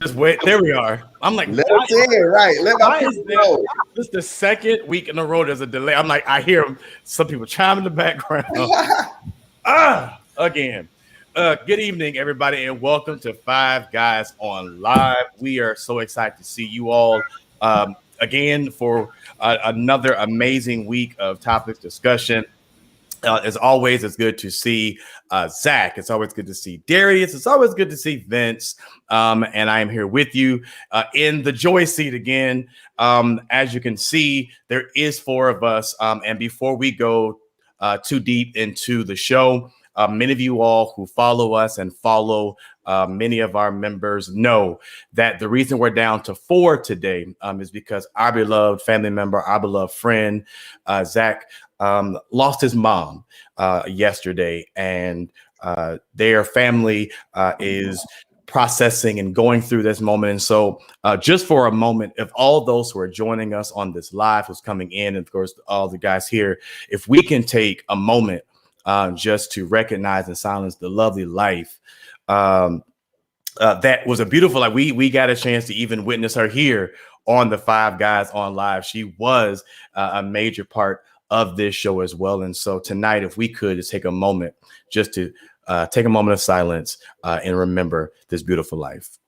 Just wait. There we are. I'm like, Let us in, right? Let my why is people there? know. This is the second week in a row. There's a delay. I'm like, I hear some people chime in the background. Again. Good evening, everybody, and welcome to Five Guys on Live. We are so excited to see you all again for another amazing week of topics discussion. As always, it's good to see Zach. It's always good to see Darius. It's always good to see Vince. And I am here with you in the joy seat again. As you can see, there is four of us. And before we go too deep into the show, many of you all who follow us and follow many of our members know that the reason we're down to four today is because our beloved family member, our beloved friend, Zach, lost his mom yesterday, and their family is processing and going through this moment. And so just for a moment, if all those who are joining us on this live, who's coming in, and of course, all the guys here, if we can take a moment just to recognize and silence the lovely life that was a beautiful, like we got a chance to even witness her here on the Five Guys on Live. She was a major part of this show as well. And so tonight, if we could just take a moment just to take a moment of silence and remember this beautiful life.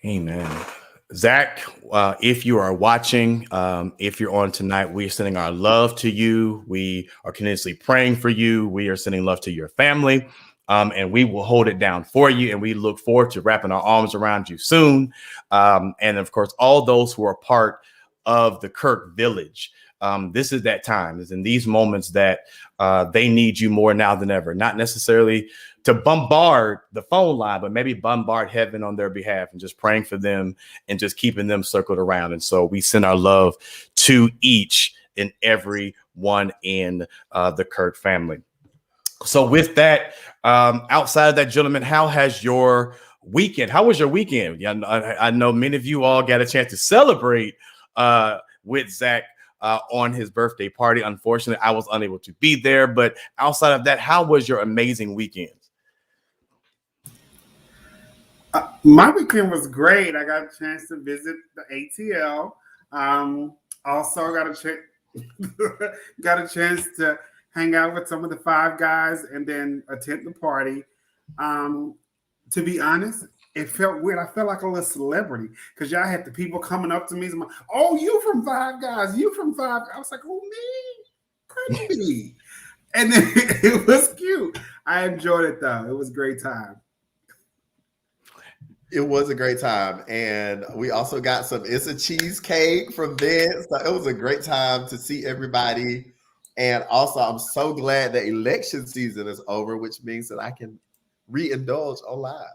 Amen. Zach, if you are watching, if you're on tonight, we are sending our love to you. We are continuously praying for you. We are sending love to your family, and we will hold it down for you. And we look forward to wrapping our arms around you soon. And of course, all those who are part of the Kirk Village. This is that time. It's in these moments that they need you more now than ever. Not necessarily to bombard the phone line, but maybe bombard heaven on their behalf and just praying for them and just keeping them circled around. And so we send our love to each and every one in the Kirk family. So with that, outside of that, gentlemen, how has your weekend? How was your weekend? Yeah, I know many of you all got a chance to celebrate with Zach on his birthday party. Unfortunately, I was unable to be there. But outside of that, how was your amazing weekend? My weekend was great. I got a chance to visit the ATL. Also got a chance to hang out with some of the Five Guys and then attend the party. To be honest, it felt weird. I felt like a little celebrity because y'all had the people coming up to me. Like, oh, you from Five Guys? You from Five? I was like, oh, me, crazy. And then it was cute. I enjoyed it though. It was a great time. It was a great time. And we also got some It's a Cheesecake from Vince. So it was a great time to see everybody. And also, I'm so glad that election season is over, which means that I can re-indulge on live.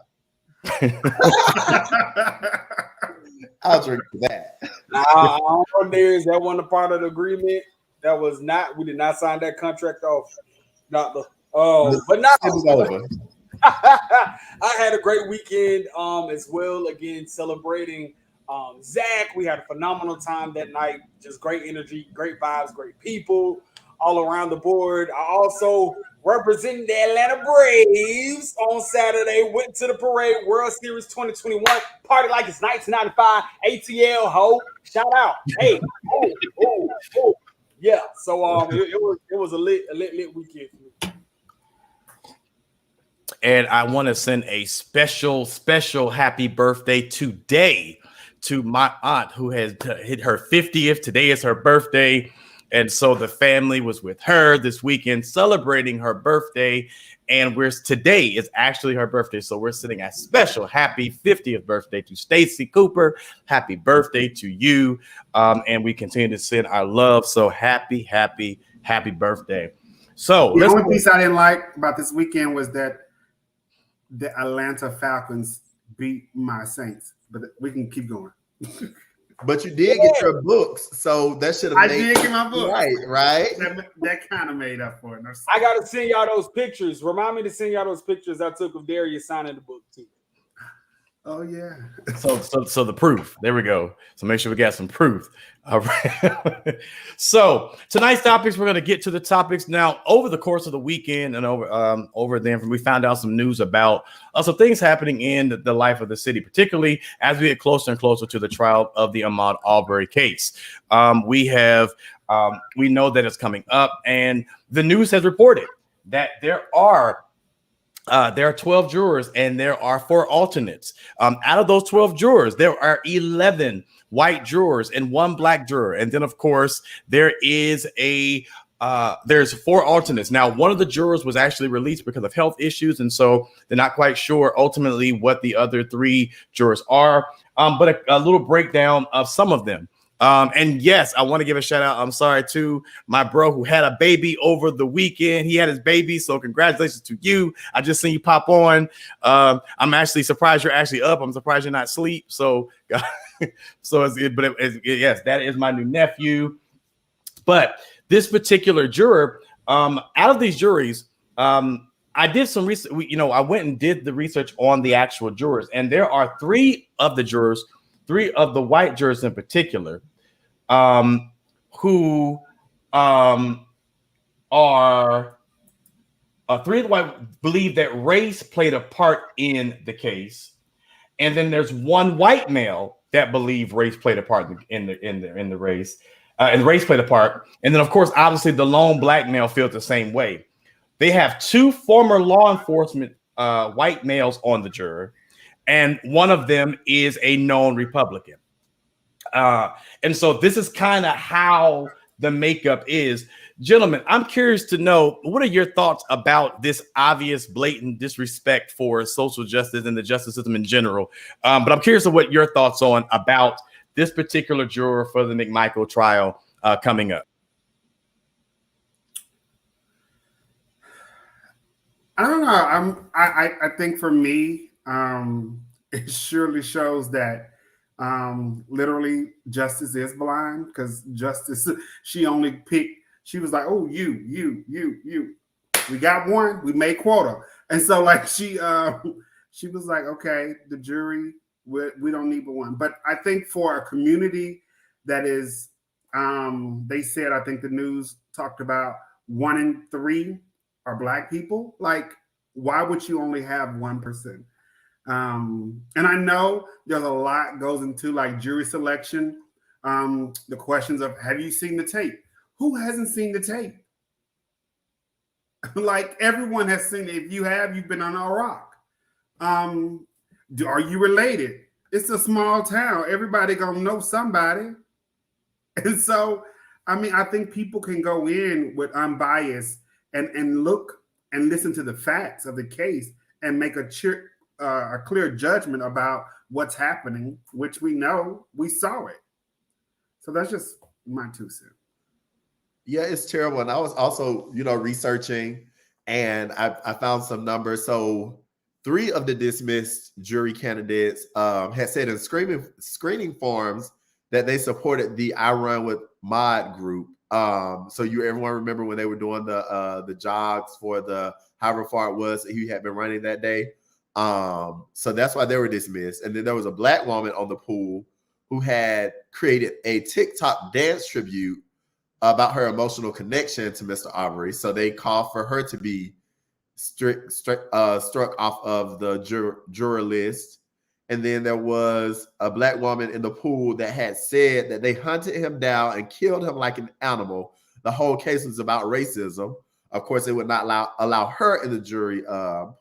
I'll drink that. I don't know, Darius, that wasn't a part of the agreement. That was not, we did not sign that contract off. But not over. I had a great weekend as well. Again, celebrating Zach. We had a phenomenal time that night. Just great energy, great vibes, great people all around the board. I also represented the Atlanta Braves on Saturday. Went to the parade, World Series 2021. Party like it's 1995. ATL, ho. Shout out. Hey. Oh. Yeah. So it was a lit weekend for me. And I want to send a special happy birthday today to my aunt who has hit her 50th. Today is her birthday. And so the family was with her this weekend celebrating her birthday. And today is actually her birthday. So we're sending a special happy 50th birthday to Stacy Cooper. Happy birthday to you. And we continue to send our love. So happy birthday. So the only piece I didn't like about this weekend was that the Atlanta Falcons beat my Saints, but we can keep going. But you did get your books, so that should have I made did get my book. right. That kind of made up for it. I gotta send y'all those pictures. Remind me to send y'all those pictures I took of Darius signing the book too. Oh yeah. So the proof. There we go. So make sure we got some proof. All right. So tonight's topics, we're going to get to the topics now. Over the course of the weekend and over then, we found out some news about some things happening in the life of the city, particularly as we get closer and closer to the trial of the Ahmaud Arbery case. We know that it's coming up, and the news has reported that there are 12 jurors and there are 4 alternates. Out of those 12 jurors, there are 11 white jurors and 1 black juror. And then, of course, there's 4 alternates. Now, one of the jurors was actually released because of health issues, and so they're not quite sure ultimately what the other 3 jurors are. But a little breakdown of some of them. And yes, I want to give a shout out. I'm sorry to my bro who had a baby over the weekend. He had his baby, so congratulations to you. I just seen you pop on. I'm actually surprised you're actually up. I'm surprised you're not asleep. So, yes, that is my new nephew. But this particular juror, out of these juries, I did some research. I went and did the research on the actual jurors, and there are 3 of the jurors. 3 of the white jurors in particular, who are 3 of the white believe that race played a part in the case, and then there's 1 white male that believe race played a part in the race, and race played a part, and then of course, obviously, the lone black male feels the same way. They have 2 former law enforcement white males on the jury. And one of them is a known Republican. And so this is kind of how the makeup is. Gentlemen, I'm curious to know, what are your thoughts about this obvious, blatant disrespect for social justice and the justice system in general? But I'm curious of what your thoughts on about this particular juror for the McMichael trial coming up. I don't know. I think for me, it surely shows that literally justice is blind, because justice, she only picked, she was like, oh, you, we got 1, we made quota. And so like she was like, okay, the jury, we don't need but 1. But I think for a community that is, they said, I think the news talked about 1 in 3 are black people. Like, why would you only have 1%? And I know there's a lot goes into like jury selection. The questions of, have you seen the tape? Who hasn't seen the tape? Like, everyone has seen it. If you have, you've been on a rock. Are you related? It's a small town. Everybody gonna know somebody. And so, I mean, I think people can go in with unbiased and look and listen to the facts of the case and make a clear judgment about what's happening, which we know, we saw it. So that's just my 2 cents. Yeah, it's terrible. And I was also, researching, and I found some numbers. So 3 of the dismissed jury candidates had said in screening forms that they supported the I Run with Mod group. So everyone remember when they were doing the jogs for the however far it was that he had been running that day. So that's why they were dismissed. And then there was a black woman on the pool who had created a TikTok dance tribute about her emotional connection to Mr. Arbery. So they called for her to be struck off of the juror list. And then there was a black woman in the pool that had said that they hunted him down and killed him like an animal. The whole case was about racism. Of course, they would not allow her in the jury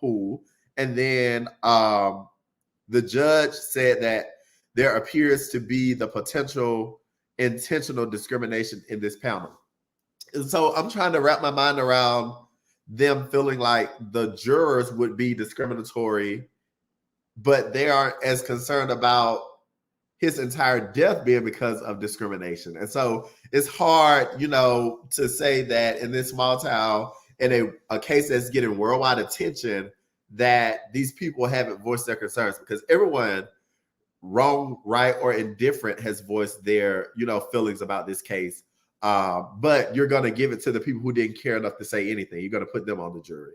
pool. And then the judge said that there appears to be the potential intentional discrimination in this panel. And so I'm trying to wrap my mind around them feeling like the jurors would be discriminatory, but they aren't as concerned about his entire death being because of discrimination. And so it's hard, to say that in this small town, in a case that's getting worldwide attention, that these people haven't voiced their concerns, because everyone wrong, right, or indifferent has voiced their, feelings about this case. But you're going to give it to the people who didn't care enough to say anything. You're going to put them on the jury.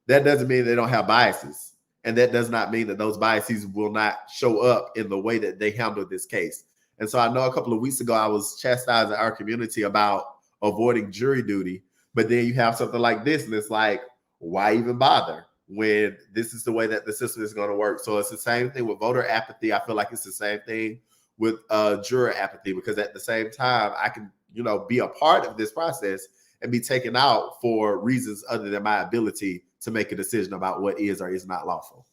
That doesn't mean they don't have biases. And that does not mean that those biases will not show up in the way that they handle this case. And so I know a couple of weeks ago, I was chastising our community about avoiding jury duty. But then you have something like this, and it's like, why even bother when this is the way that the system is going to work? So it's the same thing with voter apathy. I feel like it's the same thing with juror apathy, because at the same time, I can, be a part of this process and be taken out for reasons other than my ability to make a decision about what is or is not lawful.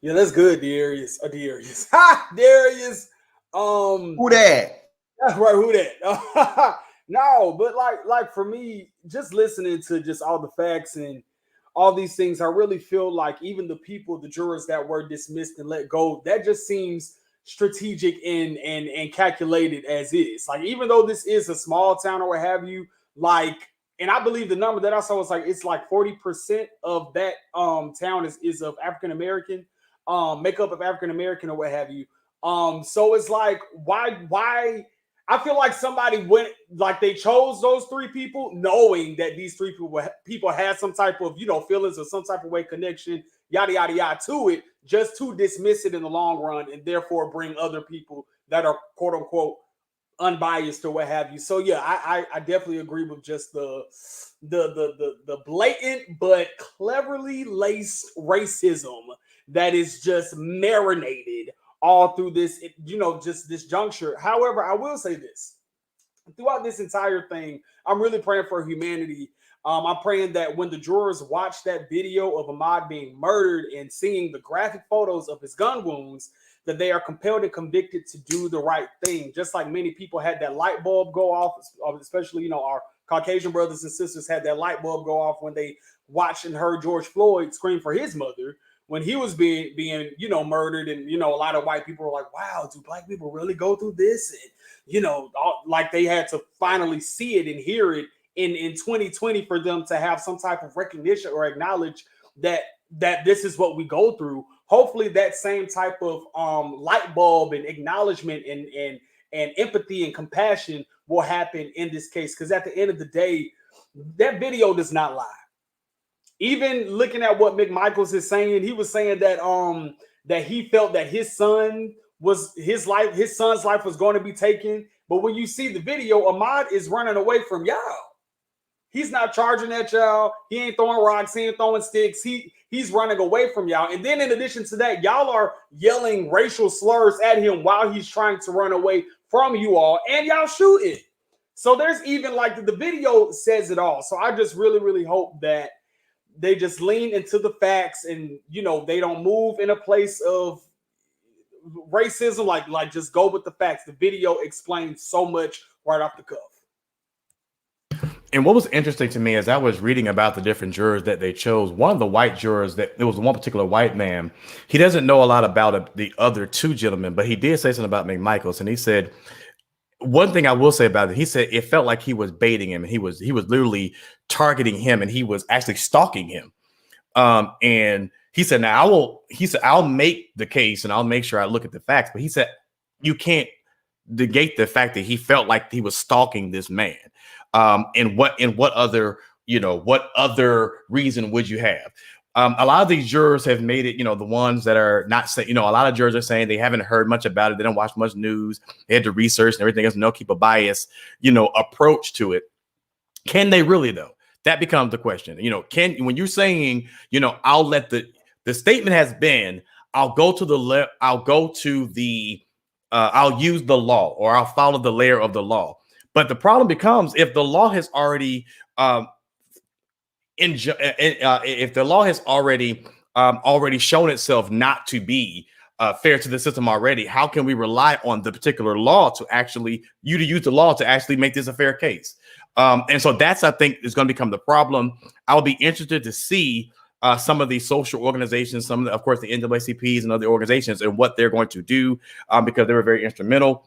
Yeah, that's good, Darius. Darius. Ha! Darius. Who that? That's right, who that? No, but like for me, just listening to just all the facts and all these things, I really feel like even the jurors that were dismissed and let go, that just seems strategic and calculated as is. Like, even though this is a small town or what have you, like, and I believe the number that I saw was like, it's like 40% of that town is of African American, makeup of African American or what have you. So it's like, why? I feel like somebody went, like, they chose those three people knowing that these three people had some type of, feelings or some type of way connection, yada, yada, yada to it, just to dismiss it in the long run and therefore bring other people that are quote unquote unbiased or what have you. So yeah, I definitely agree with just the blatant but cleverly laced racism that is just marinated all through this, just this juncture. However, I will say this. Throughout this entire thing, I'm really praying for humanity. I'm praying that when the jurors watch that video of Ahmaud being murdered and seeing the graphic photos of his gun wounds, that they are compelled and convicted to do the right thing. Just like many people had that light bulb go off, especially, our Caucasian brothers and sisters had that light bulb go off when they watched and heard George Floyd scream for his mother when he was being murdered. And, a lot of white people were like, wow, do black people really go through this? And, like they had to finally see it and hear it in 2020 for them to have some type of recognition or acknowledge that this is what we go through. Hopefully that same type of light bulb and acknowledgement and empathy and compassion will happen in this case. Because at the end of the day, that video does not lie. Even looking at what McMichaels is saying, he was saying that that he felt that his son's life was going to be taken. But when you see the video, Ahmaud is running away from y'all. He's not charging at y'all. He ain't throwing rocks. He ain't throwing sticks. He's running away from y'all. And then in addition to that, y'all are yelling racial slurs at him while he's trying to run away from you all, and y'all shooting. So there's even, like, the video says it all. So I just really, really hope that they just lean into the facts and, they don't move in a place of racism, like just go with the facts. The video explains so much right off the cuff. And what was interesting to me as I was reading about the different jurors that they chose, one of the white jurors, that it was one particular white man, he doesn't know a lot about the other two gentlemen, but he did say something about McMichaels. And he said, one thing I will say about it, he said it felt like he was baiting him. He was literally targeting him, and he was actually stalking him. And he said, I'll make the case and I'll make sure I look at the facts. But he said, you can't negate the fact that he felt like he was stalking this man. And what other reason would you have? A lot of these jurors have made it, the ones that are not saying, a lot of jurors are saying they haven't heard much about it. They don't watch much news. They had to research and everything else. Keep a bias, approach to it. Can they really, though? That becomes the question. When you're saying, I'll let the statement has been, I'll use the law, or I'll follow the layer of the law. But the problem becomes if the law has already if the law has already shown itself not to be fair to the system already, how can we rely on the particular law to use the law to actually make this a fair case? And so that's, I think, is going to become the problem. I will be interested to see some of these social organizations, of course, the NAACPs and other organizations, and what they're going to do, because they were very instrumental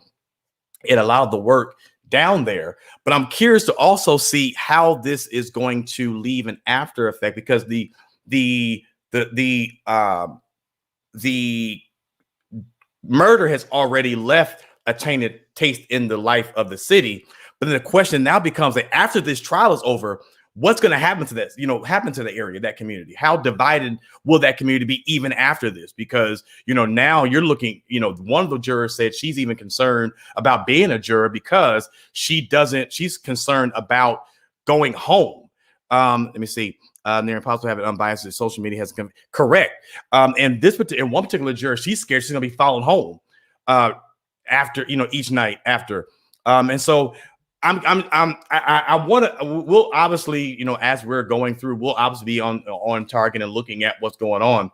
in a lot of the work down there. But I'm curious to also see how this is going to leave an after effect, because the murder has already left a tainted taste in the life of the city. But then the question now becomes that after this trial is over, what's going to happen to that, happen to the area, that community? How divided will that community be even after this? Because, now you're looking, one of the jurors said she's even concerned about being a juror because she's concerned about going home. Let me see. Near impossible to have it unbiased. Social media has correct. And in one particular juror, she's scared she's going to be followed home after, each night after. And so I want to. We'll obviously, as we're going through, we'll obviously be on target and looking at what's going on.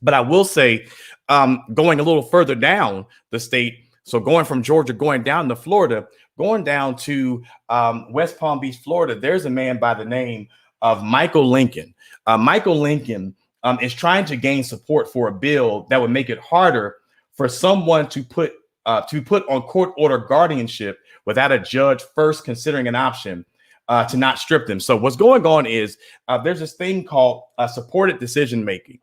But I will say, going a little further down the state, so going from Georgia, going down to Florida, going down to West Palm Beach, Florida, there's a man by the name of Michael Lincoln. Michael Lincoln is trying to gain support for a bill that would make it harder for someone to put on court order guardianship without a judge first considering an option to not strip them. So what's going on is there's this thing called supported decision making.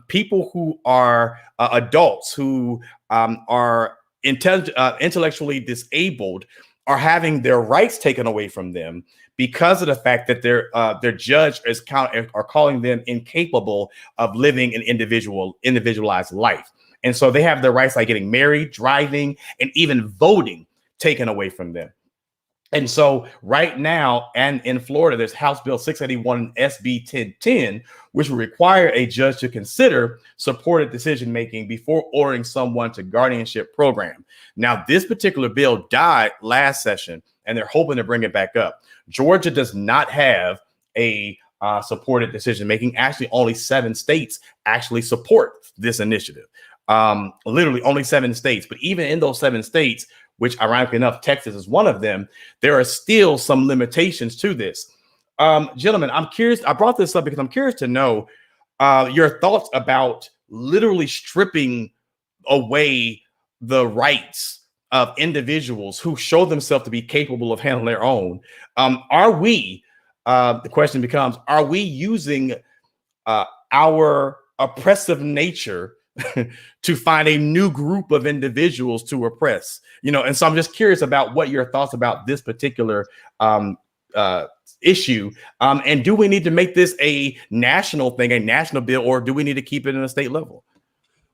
People who are adults who are intellectually disabled are having their rights taken away from them because of the fact that their judge are calling them incapable of living an individualized life. And so they have their rights like getting married, driving, and even voting taken away from them. And so right now, and in Florida, there's House Bill 681 SB 1010, which will require a judge to consider supported decision making before ordering someone to guardianship program. Now, this particular bill died last session, and they're hoping to bring it back up. Georgia does not have a supported decision making. Actually, only 7 states actually support this initiative. Literally only 7 states. But even in those 7 states, which ironically enough, Texas is one of them, there are still some limitations to this. Gentlemen, I'm curious. I brought this up because I'm curious to know your thoughts about literally stripping away the rights of individuals who show themselves to be capable of handling their own. The question becomes, are we using our oppressive nature to find a new group of individuals to oppress, and so I'm just curious about what your thoughts about this particular issue. And do we need to make this a national thing, a national bill, or do we need to keep it in a state level?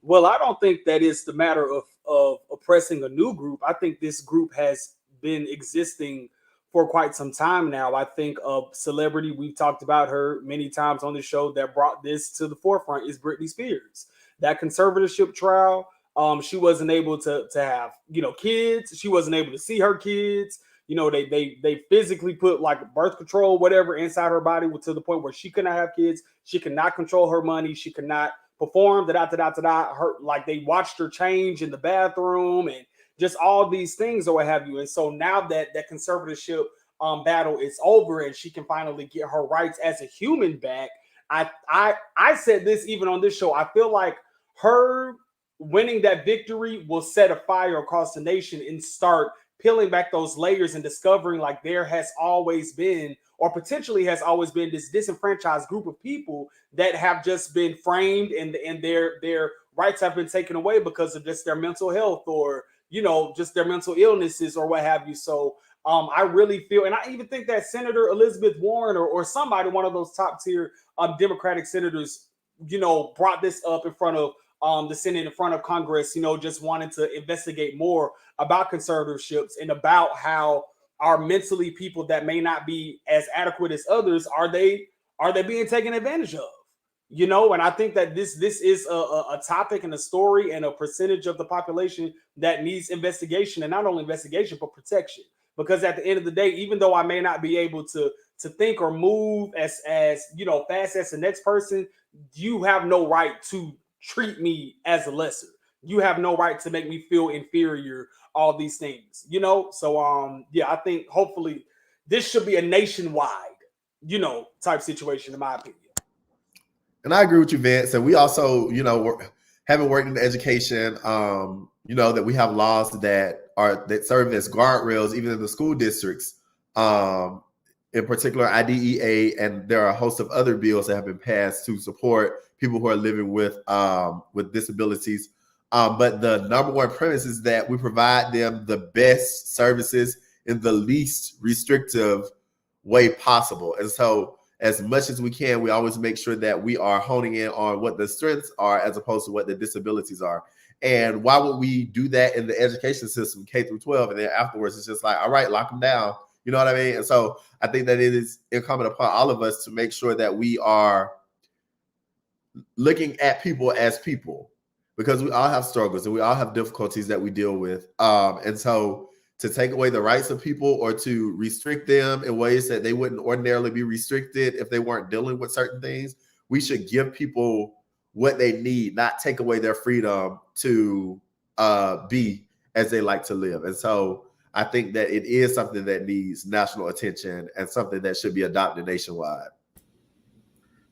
Well, I don't think that it's the matter of oppressing a new group. I think this group has been existing for quite some time now. I think a celebrity, we've talked about her many times on the show, that brought this to the forefront is Britney Spears. That conservatorship trial, she wasn't able to have, kids. She wasn't able to see her kids. They physically put like birth control, whatever, inside her body to the point where she could not have kids. She could not control her money. She could not perform. Her, like, they watched her change in the bathroom and just all these things or what have you. And so now that conservatorship battle is over and she can finally get her rights as a human back. I said this even on this show. I feel like her winning that victory will set a fire across the nation and start peeling back those layers and discovering like there has always been, or potentially has always been, this disenfranchised group of people that have just been framed and their rights have been taken away because of just their mental health or, just their mental illnesses or what have you. So I really feel, and I even think that Senator Elizabeth Warren or somebody, one of those top tier Democratic senators, brought this up in front of the Senate, in front of Congress, just wanting to investigate more about conservatorships and about how our mentally people that may not be as adequate as others, are they being taken advantage of? And I think that this is a topic and a story and a percentage of the population that needs investigation, and not only investigation, but protection. Because at the end of the day, even though I may not be able to think or move as fast as the next person, you have no right to treat me as a lesser. You have no right to make me feel inferior, all these things, So I think hopefully this should be a nationwide, type situation, in my opinion. And I agree with you, Vince. And we also, having worked in education, that we have laws that serve as guardrails, even in the school districts, in particular IDEA, and there are a host of other bills that have been passed to support people who are living with disabilities. But the number one premise is that we provide them the best services in the least restrictive way possible. And so as much as we can, we always make sure that we are honing in on what the strengths are as opposed to what the disabilities are. And why would we do that in the education system, K through 12, and then afterwards it's just like, all right, lock them down. You know what I mean? And so I think that it is incumbent upon all of us to make sure that we are looking at people as people, because we all have struggles and we all have difficulties that we deal with. And so to take away the rights of people or to restrict them in ways that they wouldn't ordinarily be restricted if they weren't dealing with certain things, we should give people what they need, not take away their freedom to be as they like to live. And so I think that it is something that needs national attention and something that should be adopted nationwide.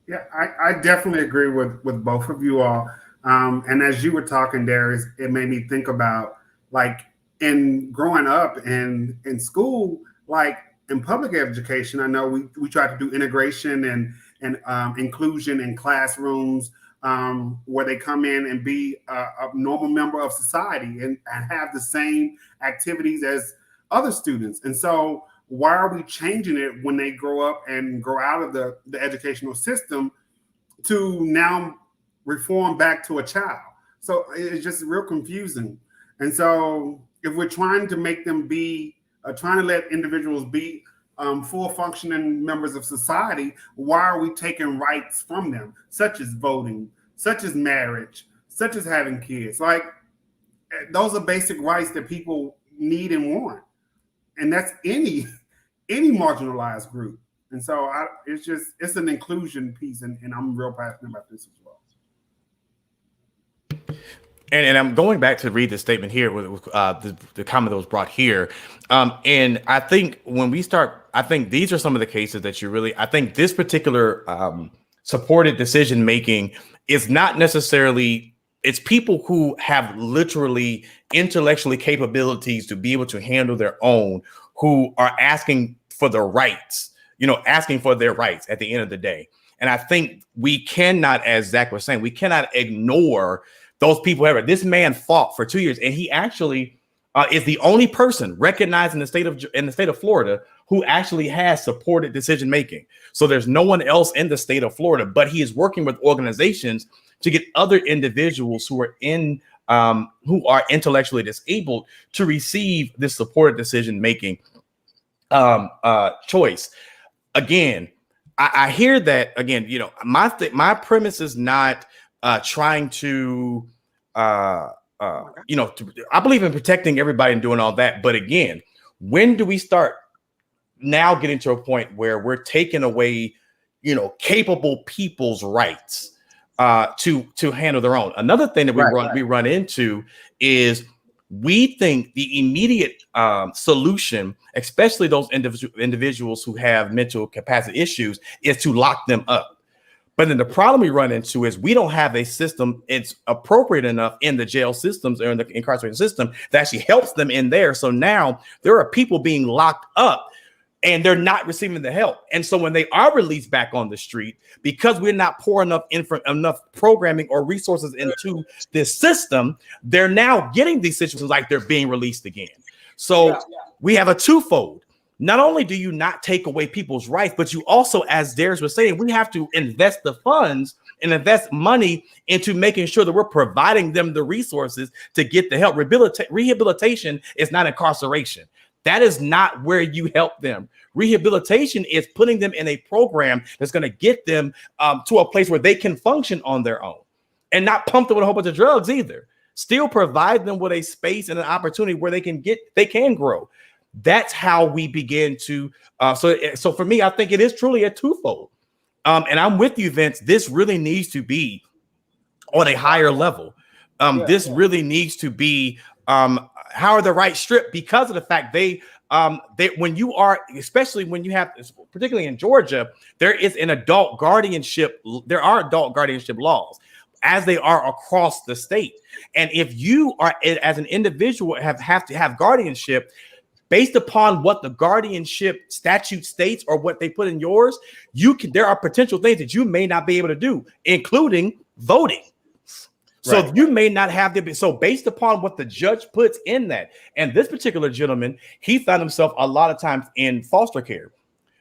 Yeah, I definitely agree with both of you all. And as you were talking, Darius, it made me think about, like, in growing up and in school, like in public education, I know we try to do integration and inclusion in classrooms, where they come in and be a normal member of society and have the same activities as other students. And so why are we changing it when they grow up and grow out of the educational system to now reform back to a child? So it's just real confusing. And so if we're trying to make them be, trying to let individuals be full functioning members of society, why are we taking rights from them, such as voting, such as marriage, such as having kids? Like, those are basic rights that people need and want. And that's any marginalized group. And so it's an inclusion piece, and I'm real passionate about this as well. And I'm going back to read the statement here with the comment that was brought here. And I think when we start, I think these are some of the cases that I think this particular supported decision making is not necessarily, it's people who have literally intellectually capabilities to be able to handle their own, who are asking for their rights, asking for their rights at the end of the day. And I think we cannot, as Zach was saying, we cannot ignore those people ever. This man fought for 2 years, and he actually is the only person recognized in the state of Florida who actually has supported decision making. So there's no one else in the state of Florida, but he is working with organizations to get other individuals who are intellectually disabled to receive this supported decision making choice. Again, I hear that again. My premise is not trying to, I believe in protecting everybody and doing all that. But again, when do we start now getting to a point where we're taking away, capable people's rights to handle their own? Another thing that we run into is we think the immediate solution, especially those individuals who have mental capacity issues, is to lock them up. But then the problem we run into is we don't have a system it's appropriate enough in the jail systems or in the incarceration system that actually helps them in there. So now there are people being locked up and they're not receiving the help. And so when they are released back on the street, because we're not pouring enough programming or resources into this system, they're now getting these situations like they're being released again. So we have a twofold. Not only do you not take away people's rights, but you also, as Darius was saying, we have to invest the funds and invest money into making sure that we're providing them the resources to get the help. Rehabilitation is not incarceration. That is not where you help them. Rehabilitation is putting them in a program that's going to get them to a place where they can function on their own and not pump them with a whole bunch of drugs either. Still provide them with a space and an opportunity where they can grow. That's how we begin to. So for me, I think it is truly a twofold. And I'm with you, Vince. This really needs to be on a higher level. This really needs to be how are the rights stripped because of the fact they when you are, especially when you have, particularly in Georgia, there is an adult guardianship. There are adult guardianship laws as they are across the state. And if you are, as an individual, have to have guardianship, based upon what the guardianship statute states or what they put in yours, there are potential things that you may not be able to do, including voting. So Right. you may not have the, so based upon what the judge puts in that, and this particular gentleman, he found himself a lot of times in foster care.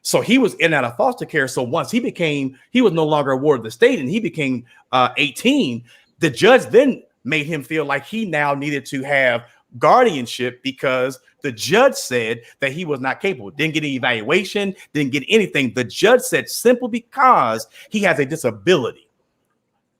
So he was in and out of foster care. So once he was no longer a ward of the state and he became 18, the judge then made him feel like he now needed to have guardianship because the judge said that he was not capable, didn't get an evaluation, didn't get anything. The judge said simply because he has a disability.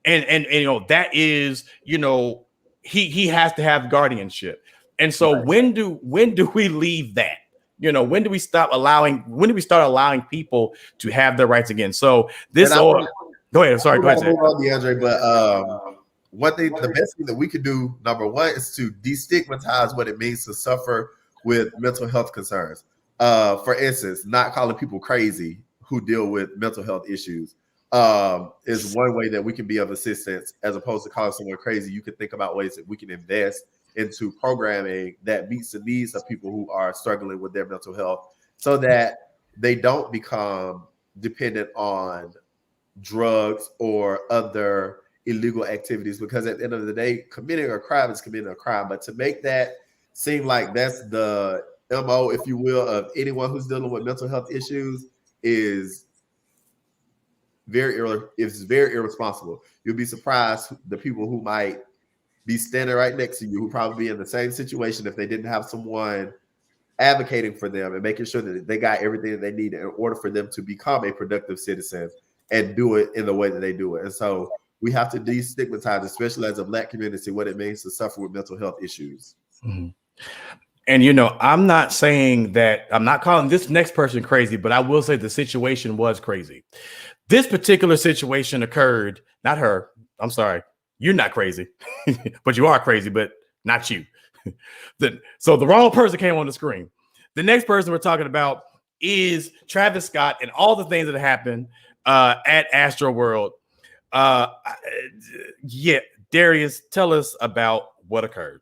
And you know, that is, you know, he has to have guardianship. And so Right. when do we leave that? You know, when do we start allowing people to have their rights again? So this And I go ahead. Sorry, go ahead. move on, DeAndre, but the best thing that we could do, number one, is to destigmatize what it means to suffer with mental health concerns. For instance, not calling people crazy who deal with mental health issues is one way that we can be of assistance, as opposed to calling someone crazy. You can think about ways that we can invest into programming that meets the needs of people who are struggling with their mental health, so that they don't become dependent on drugs or other illegal activities. Because at the end of the day, committing a crime is committing a crime. But to make that seem like that's the MO, if you will, of anyone who's dealing with mental health issues is very irresponsible. You'll be surprised the people who might be standing right next to you, who probably be in the same situation if they didn't have someone advocating for them and making sure that they got everything that they need in order for them to become a productive citizen and do it in the way that they do it. And so we have to destigmatize, especially as a Black community, what it means to suffer with mental health issues. Mm-hmm. And, you know, I'm not saying that I'm not calling this next person crazy, but I will say the situation was crazy. This particular situation occurred, not her. I'm sorry. You're not crazy, but you are crazy, but not you. So the wrong person came on the screen. The next person we're talking about is Travis Scott and all the things that happened at AstroWorld. Yeah, Darius, tell us about what occurred.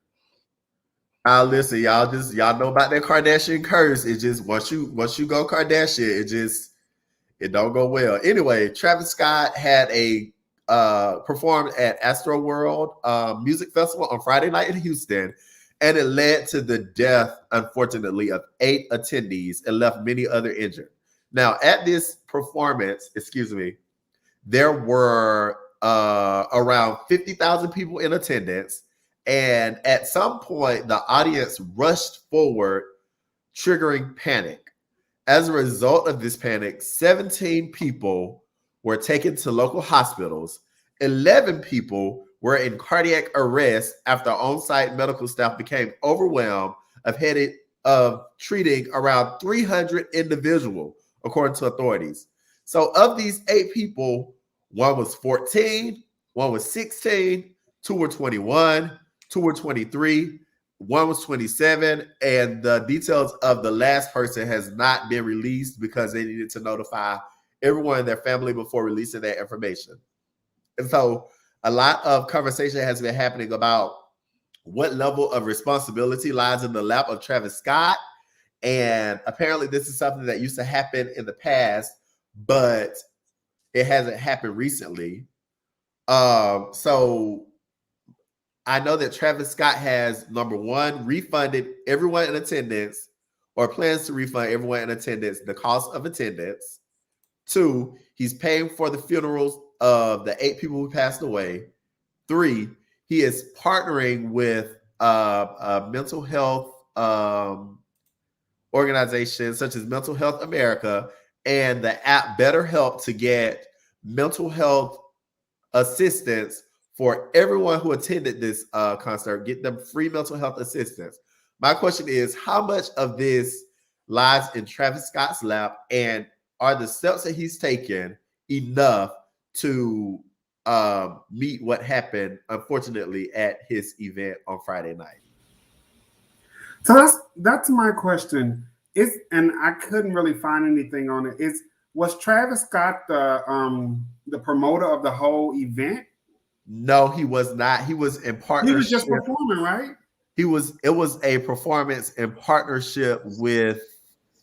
Listen, y'all know about that Kardashian curse. It just once you go Kardashian, it don't go well. Anyway, Travis Scott had a performed at AstroWorld Music Festival on Friday night in Houston, and it led to the death, unfortunately, of 8 attendees and left many other injured. Now, at this performance, there were around 50,000 people in attendance. And at some point, the audience rushed forward, triggering panic. As a result of this panic, 17 people were taken to local hospitals. 11 people were in cardiac arrest after on-site medical staff became overwhelmed of treating around 300 individuals, according to authorities. So of these 8 people, one was 14, one was 16, 2 were 21, 2 were 23, 1 was 27, and the details of the last person has not been released because they needed to notify everyone in their family before releasing that information. And so a lot of conversation has been happening about what level of responsibility lies in the lap of Travis Scott. And apparently this is something that used to happen in the past, but it hasn't happened recently. So I know that Travis Scott has, number one, refunded everyone in attendance, or plans to refund everyone in attendance the cost of attendance. 2, he's paying for the funerals of the 8 people who passed away. 3, he is partnering with mental health organizations such as Mental Health America and the app BetterHelp to get mental health assistance for everyone who attended this concert, get them free mental health assistance. My question is, how much of this lies in Travis Scott's lap, and are the steps that he's taken enough to meet what happened, unfortunately, at his event on Friday night? So that's my question. And I couldn't really find anything on it. Was Travis Scott the promoter of the whole event? No, he was not. He was in partnership. He was just performing, right? It was a performance in partnership with,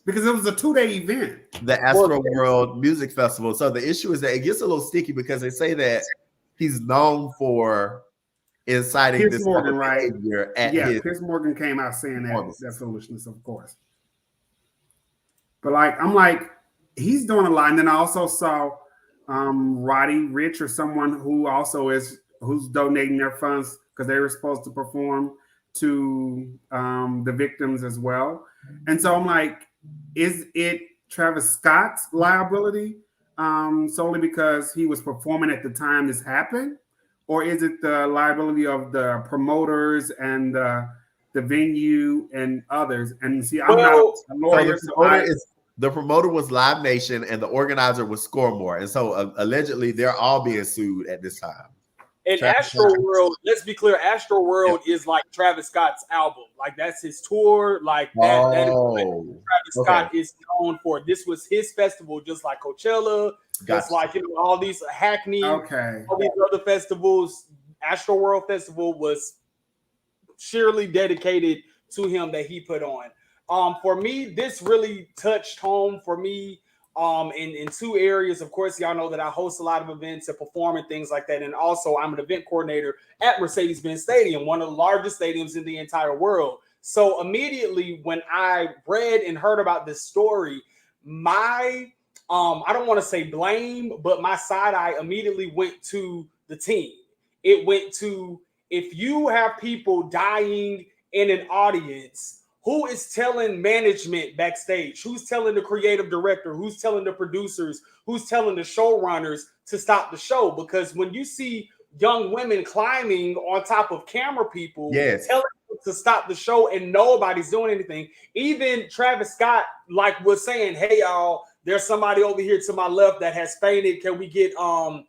because it was a 2-day event, the AstroWorld Music Festival. So the issue is that it gets a little sticky because they say that he's known for inciting Piers this Morgan, type of right? behavior at Yeah, his Piers Morgan came out saying that performances. foolishness, of course. But like, I'm like, he's doing a lot. And then I also saw Roddy Rich, or someone who also who's donating their funds because they were supposed to perform to the victims as well. And so I'm like, is it Travis Scott's liability solely because he was performing at the time this happened? Or is it the liability of the promoters and the venue and others? And see, I'm not Well, a lawyer, the promoter was Live Nation and the organizer was Scoremore. And so allegedly they're all being sued at this time. And AstroWorld, let's be clear, AstroWorld is like Travis Scott's album. Like that's his tour. Like that is what Travis Scott is known for. This was his festival, just like Coachella, just like all these Hackney, all these other festivals. AstroWorld Festival was surely dedicated to him that he put on. For me, this really touched home for me. In two areas. Of course, y'all know that I host a lot of events and perform and things like that. And also I'm an event coordinator at Mercedes-Benz Stadium, one of the largest stadiums in the entire world. So immediately when I read and heard about this story, my, I don't want to say blame, but my side eye immediately went to the team. It went to, if you have people dying in an audience, who is telling management backstage? Who's telling the creative director? Who's telling the producers? Who's telling the showrunners to stop the show? Because when you see young women climbing on top of camera people, telling them to stop the show and nobody's doing anything. Even Travis Scott was saying, hey, y'all, there's somebody over here to my left that has fainted. Can we get some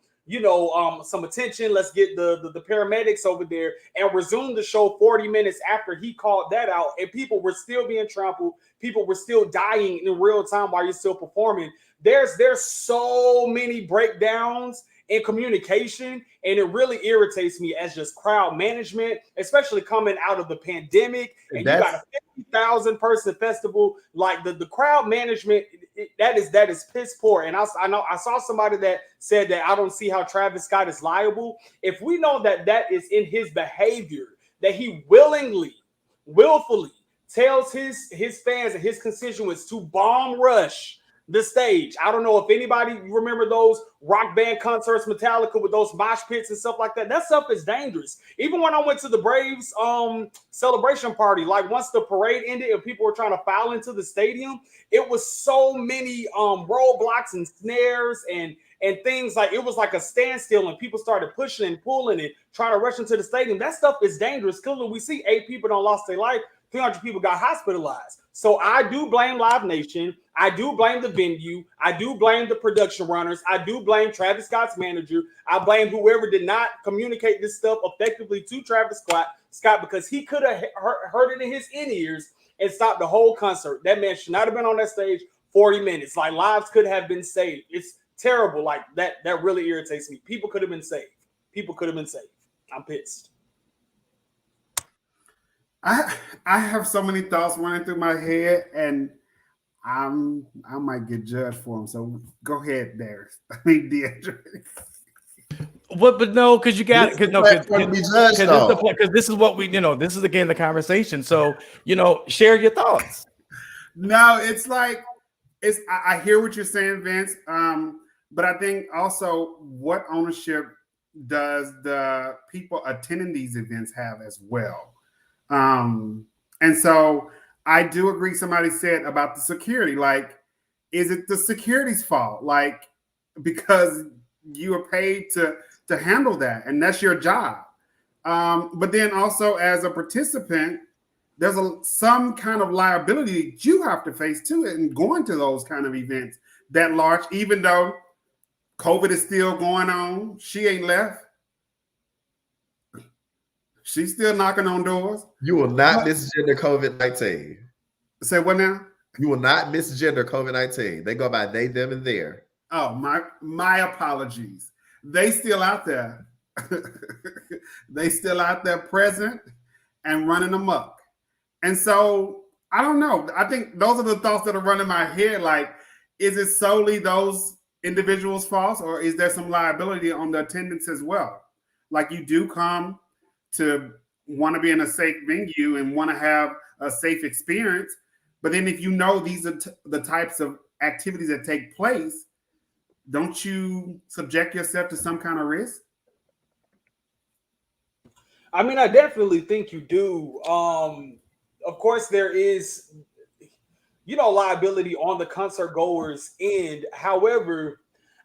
attention? Let's get the paramedics over there and resume the show 40 minutes after he called that out. And people were still being trampled. People were still dying in real time while you're still performing. There's so many breakdowns in communication, and it really irritates me as just crowd management, especially coming out of the pandemic. And you got a 50,000 person festival. Like the crowd management, that is piss poor. And I saw somebody that said that I don't see how Travis Scott is liable. If we know that is in his behavior, that he willfully tells his fans and his constituents to bomb rush the stage. I don't know if anybody remember those rock band concerts, Metallica, with those mosh pits and stuff like that. That stuff is dangerous. Even when I went to the Braves celebration party, like once the parade ended and people were trying to file into the stadium, it was so many roadblocks and snares and things, like it was like a standstill and people started pushing and pulling and trying to rush into the stadium. That stuff is dangerous. Clearly, we see 8 people don't lost their life. 300 people got hospitalized. So I do blame Live Nation. I do blame the venue. I do blame the production runners. I do blame Travis Scott's manager. I blame whoever did not communicate this stuff effectively to Travis Scott, because he could have heard it in his in-ears and stopped the whole concert. That man should not have been on that stage 40 minutes. Like, lives could have been saved. It's terrible. Like, that really irritates me. People could have been saved. I'm pissed. I have so many thoughts running through my head, and I might get judged for them. So go ahead, Darius. Deidre. What? But no, because you got because this is what we this is again the conversation. So share your thoughts. No, it's like I hear what you're saying, Vince. But I think also, what ownership does the people attending these events have as well? And so I do agree. Somebody said about the security, like, is it the security's fault? Like, because you are paid to handle that, and that's your job. But then also as a participant, there's some kind of liability that you have to face too in going to those kind of events that large, even though COVID is still going on. She ain't left. She's still knocking on doors. You will not misgender COVID-19. Say what now? You will not misgender COVID-19. They go by they, them, and their. Oh, my apologies. They still out there. They still out there present and running amok. And so I don't know. I think those are the thoughts that are running my head. Like, is it solely those individuals' faults, or is there some liability on the attendance as well? Like, you do come to want to be in a safe venue and want to have a safe experience. But then if you know these are the types of activities that take place, don't you subject yourself to some kind of risk? I mean, I definitely think you do. Of course, there is, liability on the concert goers end. However,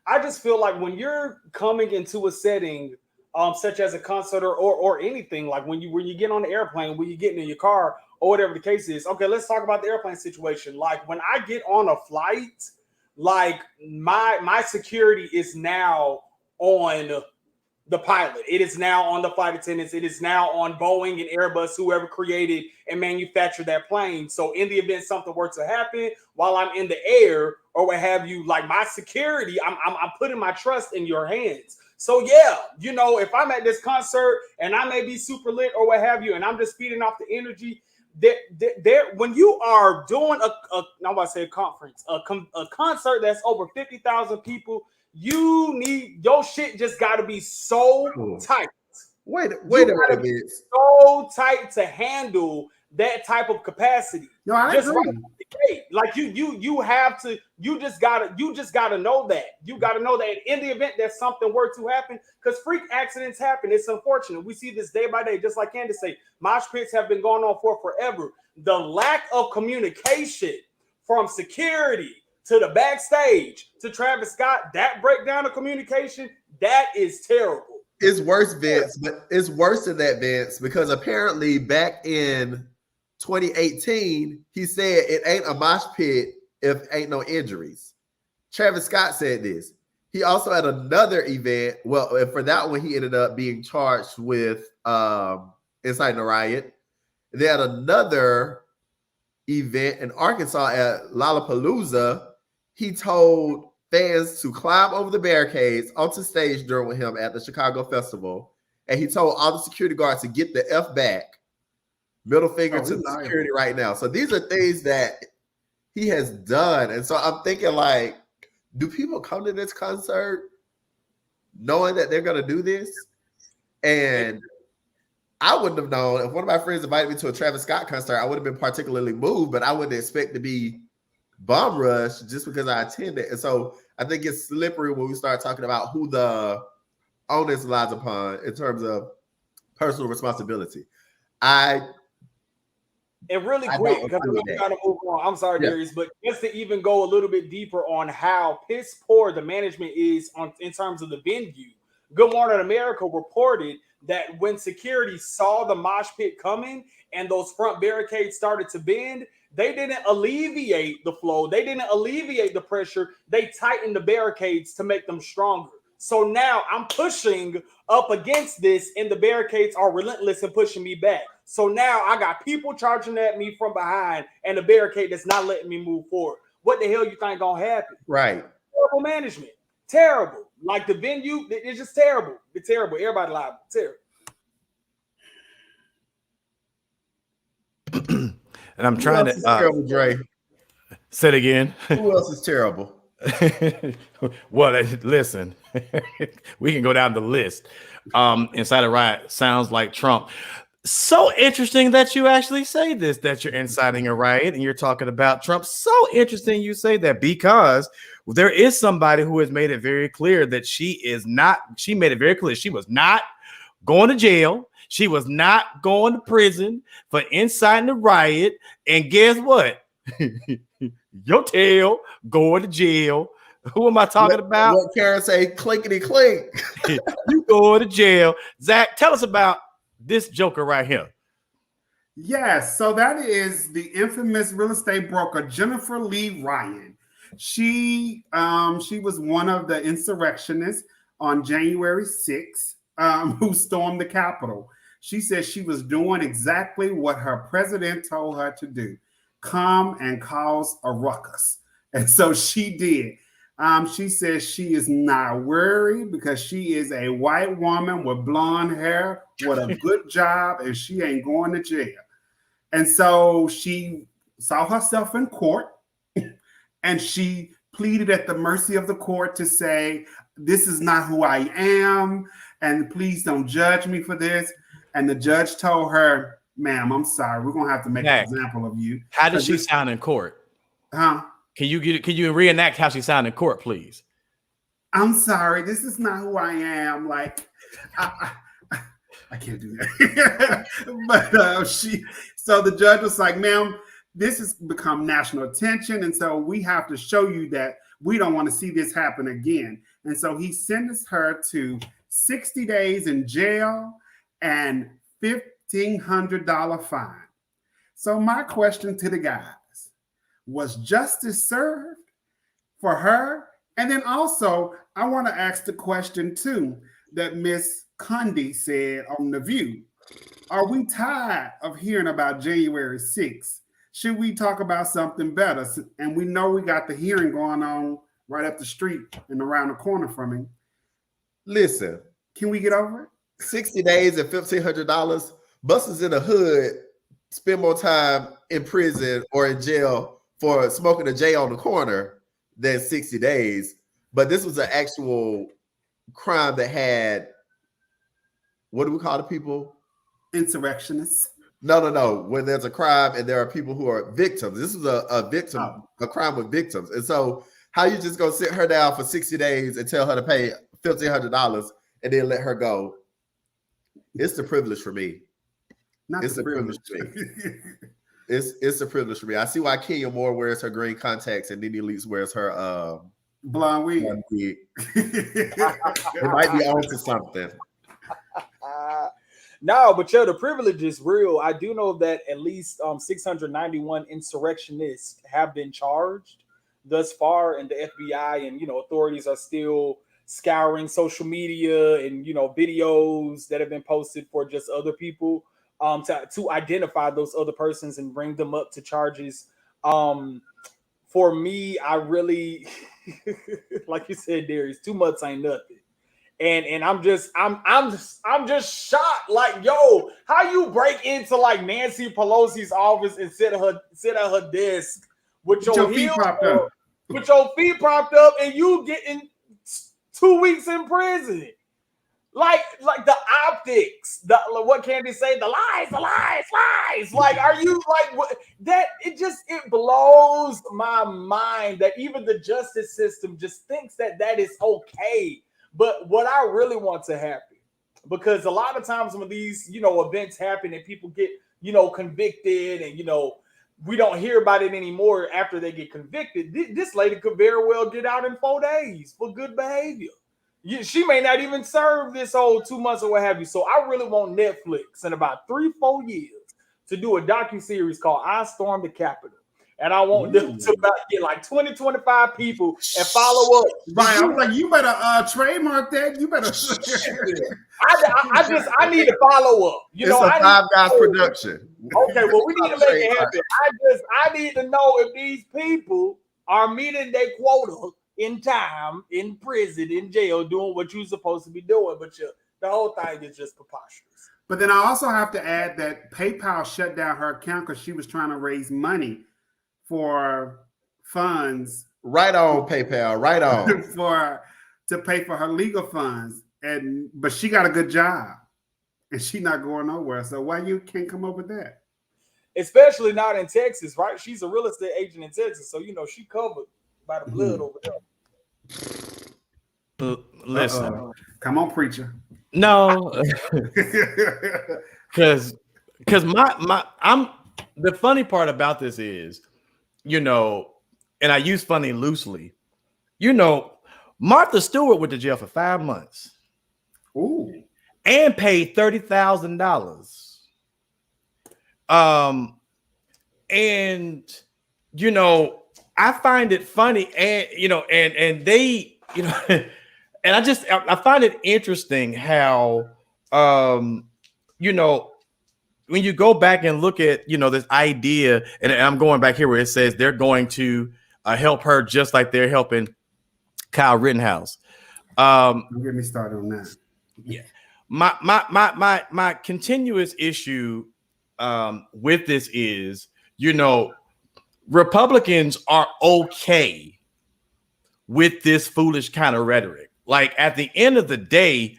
I just feel like when you're coming into a setting, such as a concert or anything, like when you get on the airplane, when you're getting in your car or whatever the case is. Okay, let's talk about the airplane situation. Like when I get on a flight, like my security is now on the pilot. It is now on the flight attendants. It is now on Boeing and Airbus, whoever created and manufactured that plane. So in the event something were to happen while I'm in the air or what have you, like my security, I'm putting my trust in your hands. So yeah, if I'm at this concert and I may be super lit or what have you, and I'm just feeding off the energy, there when you are doing I'm about to say a conference, a concert that's over 50,000 people, you need your shit just got to be so tight. Wait a minute. So tight to handle that type of capacity. No, I just agree. Right the gate. Like you have to. You just gotta know that. You gotta know that in the event that something were to happen, because freak accidents happen. It's unfortunate. We see this day by day. Just like Candace say, mosh pits have been going on for forever. The lack of communication from security to the backstage to Travis Scott, that breakdown of communication, that is terrible. It's worse, Vince, but it's worse than that, Vince, because apparently back in 2018, he said it ain't a mosh pit if ain't no injuries. Travis Scott said this. He also had another event. Well, and for that one, he ended up being charged with inciting a riot. They had another event in Arkansas at Lollapalooza. He told fans to climb over the barricades onto stage during him at the Chicago Festival. And he told all the security guards to get the F back. Middle finger to the security right now. So these are things that he has done. And so I'm thinking, like, do people come to this concert knowing that they're going to do this? And I wouldn't have known. If one of my friends invited me to a Travis Scott concert, I would have been particularly moved, but I wouldn't expect to be bomb rush just because I attended. And so I think it's slippery when we start talking about who the onus lies upon in terms of personal responsibility. And really quick, because we gotta move on. I'm sorry, Darius, but just to even go a little bit deeper on how piss poor the management is in terms of the venue. Good Morning America reported that when security saw the mosh pit coming and those front barricades started to bend, they didn't alleviate the flow. They didn't alleviate the pressure. They tightened the barricades to make them stronger. So now I'm pushing up against this and the barricades are relentless in pushing me back. So now I got people charging at me from behind and the barricade that's not letting me move forward. What the hell you think gonna happen? Right. Terrible management. Terrible. Like the venue, it's just terrible. It's terrible. Everybody liable. Terrible. And I'm trying to terrible, Dre. Say it again. Who else is terrible? Well, listen, we can go down the list. Inside a riot sounds like Trump. So interesting that you actually say this, that you're inciting a riot and you're talking about Trump. So interesting you say that, because there is somebody who has made it very clear that she made it very clear she was not going to jail. She was not going to prison for inciting a riot. And guess what? Your tail going to jail. Who am I talking about? What Karen say, clinkety clink. You going to jail. Zach, tell us about this joker right here. Yes, so that is the infamous real estate broker Jennifer Lee Ryan. She was one of the insurrectionists on January 6th who stormed the Capitol. She said she was doing exactly what her president told her to do: come and cause a ruckus. And so she did. She says she is not worried because she is a white woman with blonde hair with a good job and she ain't going to jail. And so she saw herself in court and she pleaded at the mercy of the court to say, this is not who I am and please don't judge me for this. And the judge told her, ma'am, I'm sorry, we're gonna have to make an example of you. How did she sound in court? Huh? Can you reenact how she sounded in court, please? I'm sorry, this is not who I am. Like, I can't do that. But so the judge was like, ma'am, this has become national attention. And so we have to show you that we don't want to see this happen again. And so he sentenced her to 60 days in jail and $1,500 fine. So my question to the guys, was justice served for her? And then also, I want to ask the question too that Miss Cundy said on The View. Are we tired of hearing about January 6th? Should we talk about something better? And we know we got the hearing going on right up the street and around the corner from him. Listen. Can we get over it? 60 days and $1,500. Busters in the hood spend more time in prison or in jail for smoking a J on the corner than 60 days. But this was an actual crime that had, what do we call the people? Insurrectionists. No. When there's a crime and there are people who are victims. This was a victim, a crime with victims. And so how you just gonna sit her down for 60 days and tell her to pay $1,500 and then let her go? It's the privilege for me. It's a privilege for me. It's a privilege for me. I see why Kenya Moore wears her green contacts and Nene Leakes wears her blonde wig. It might be on to something. No, but the privilege is real. I do know that at least 691 insurrectionists have been charged thus far, and the FBI and authorities are still scouring social media and videos that have been posted for just other people to identify those other persons and bring them up to charges. For me, I really like you said, Darius, too much ain't nothing. And I'm just shocked. Like, yo, how you break into like Nancy Pelosi's office and sit at her desk with your feet propped up, and you getting 2 weeks in prison? Like the optics, what can they say? The lies. Like, are you like what? That it blows my mind that even the justice system just thinks that is okay. But what I really want to happen, because a lot of times when these, events happen and people get, convicted and, we don't hear about it anymore after they get convicted. This lady could very well get out in 4 days for good behavior. She may not even serve this whole 2 months or what have you. So I really want Netflix in about 3-4 years to do a docuseries called I Stormed the Capitol. And I want them to get like 20-25 people and follow up. Right. I was like, you better trademark that. You better. I need to follow up. It's a Five Guys production. Okay, well, we need to make it happen. I need to know if these people are meeting their quota in time, in prison, in jail, doing what you're supposed to be doing. But the whole thing is just preposterous. But then I also have to add that PayPal shut down her account because she was trying to raise money for funds. Right on, PayPal. Right on. to pay for her legal funds. But she got a good job. And she's not going nowhere. So why you can't come up with that? Especially not in Texas, right? She's a real estate agent in Texas. So, she covered by the blood over there. Listen. Come on, preacher. No. Because the funny part about this is, and I use funny loosely, Martha Stewart went to jail for 5 months. Ooh. And paid $30,000. And I find it funny, and and they, and I find it interesting how when you go back and look at this idea, and I'm going back here where it says they're going to help her just like they're helping Kyle Rittenhouse. Don't get me started on that. Yeah. My continuous issue with this is, Republicans are okay with this foolish kind of rhetoric. Like, at the end of the day,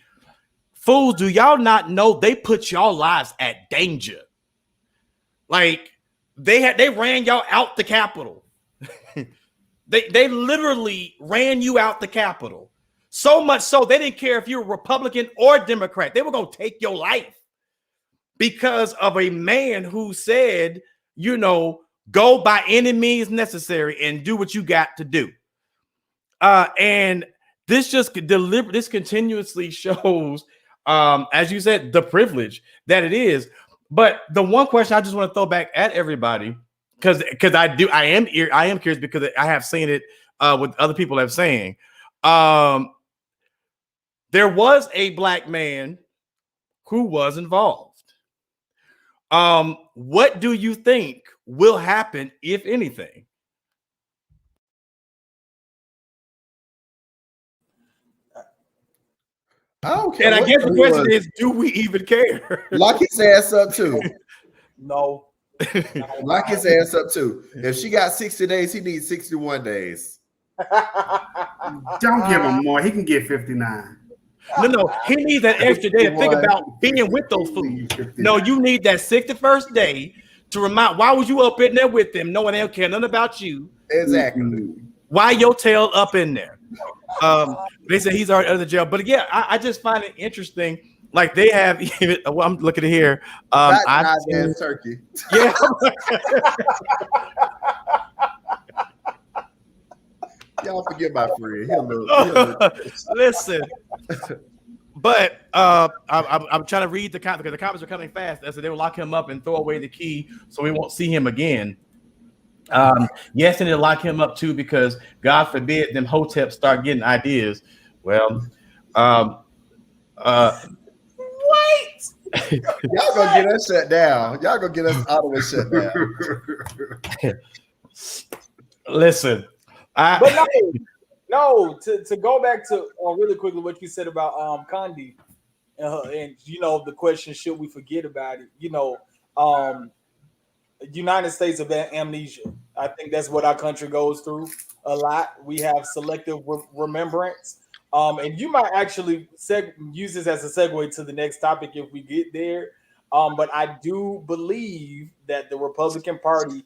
fools, do y'all not know they put y'all lives at danger? Like they ran y'all out the Capitol. They literally ran you out the Capitol. So much so they didn't care if you were Republican or Democrat. They were going to take your life because of a man who said, go by any means necessary and do what you got to do. And this this continuously shows, as you said, the privilege that it is. But the one question I just want to throw back at everybody, because I am curious because I have seen it with other people have saying, there was a black man who was involved. What do you think will happen, if anything? I don't care. And I guess the question is, do we even care? Lock his ass up too. No. Lock his ass up too. If she got 60 days, he needs 61 days. Don't give him more. He can get 59. No, he needs that extra day to think about being with those fools. No, you need that 61st day to remind, why was you up in there with them knowing they don't care nothing about you? Exactly. Why your tail up in there? They said he's already out of the jail. But yeah, I just find it interesting. Like they have, well, I'm looking at here. Turkey. Yeah. Y'all forget my friend. Listen, but I'm trying to read the comments because the comments are coming fast. I said they will lock him up and throw away the key so we won't see him again. Yes, and they'll lock him up too because God forbid them hoteps start getting ideas. Well, wait. Y'all gonna get us shut down. Y'all gonna get us out of the shut down. Listen. But no. To go back to really quickly what you said about Condi, and the question, should we forget about it? United States of amnesia. I think that's what our country goes through a lot. We have selective remembrance, and you might actually use this as a segue to the next topic if we get there. But I do believe that the Republican Party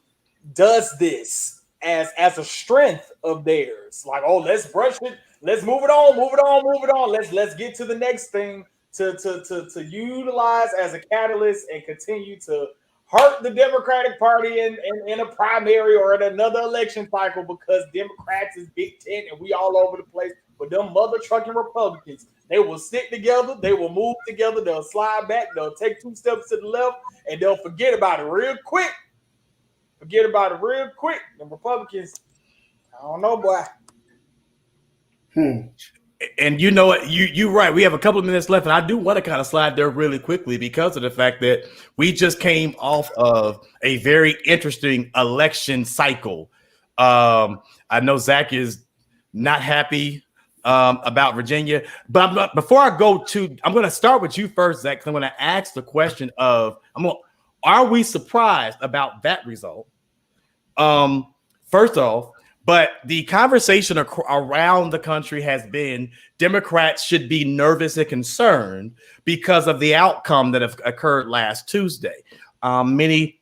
does this as a strength of theirs. Like, oh, let's brush it, let's move it on. Let's get to the next thing to utilize as a catalyst and continue to hurt the Democratic Party in a primary or in another election cycle because Democrats is Big Tent and we all over the place. But them mother trucking Republicans, they will stick together, they will move together, they'll slide back, they'll take 2 steps to the left, and they'll forget about it real quick. The Republicans, I don't know, boy. And you know what? You're right. We have a couple of minutes left, and I do want to kind of slide there really quickly because of the fact that we just came off of a very interesting election cycle. I know Zach is not happy about Virginia, but before I go to, I'm going to start with you first, Zach. I'm going to ask the question of, are we surprised about that result? First off, but the conversation around the country has been Democrats should be nervous and concerned because of the outcome that have occurred last Tuesday. Many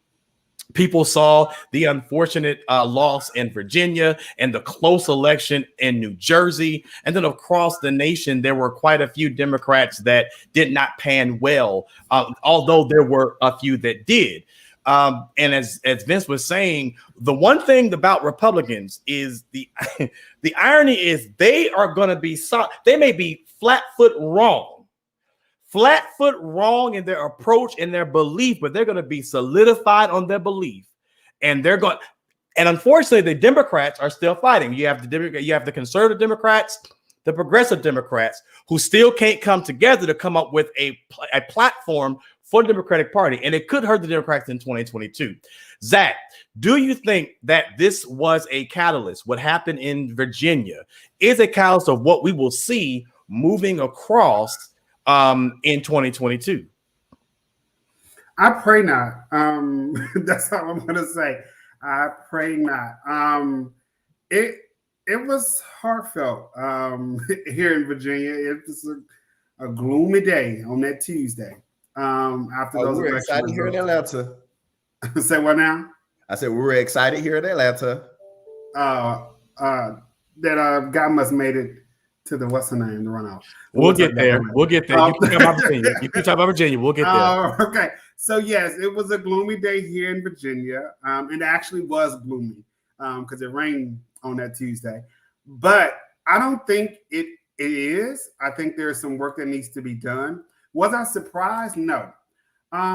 people saw the unfortunate loss in Virginia and the close election in New Jersey. And then across the nation, there were quite a few Democrats that did not pan well, although there were a few that did. And as Vince was saying, the one thing about Republicans is the irony is they are going to be they may be flat foot wrong in their approach and their belief, but they're going to be solidified on their belief, and unfortunately, the Democrats are still fighting. You have the conservative Democrats, the progressive Democrats, who still can't come together to come up with a platform for the Democratic Party, and it could hurt the Democrats in 2022. Zach, do you think that this was a catalyst? What happened in Virginia is a catalyst of what we will see moving across in 2022? I pray not. That's all I'm gonna say. I pray not. It was heartfelt here in Virginia. It's a gloomy day on that Tuesday. After those we're election excited here in Atlanta. Say what now? I said we were excited here in Atlanta. That guy must made it to the what's the name, the runoff. We'll get there. We'll get there. You keep talking about Virginia. You keep talking about Virginia. We'll get there. Okay. So yes, it was a gloomy day here in Virginia. It actually was gloomy because it rained on that Tuesday. But I don't think it is. I think there's some work that needs to be done. Was I surprised? No.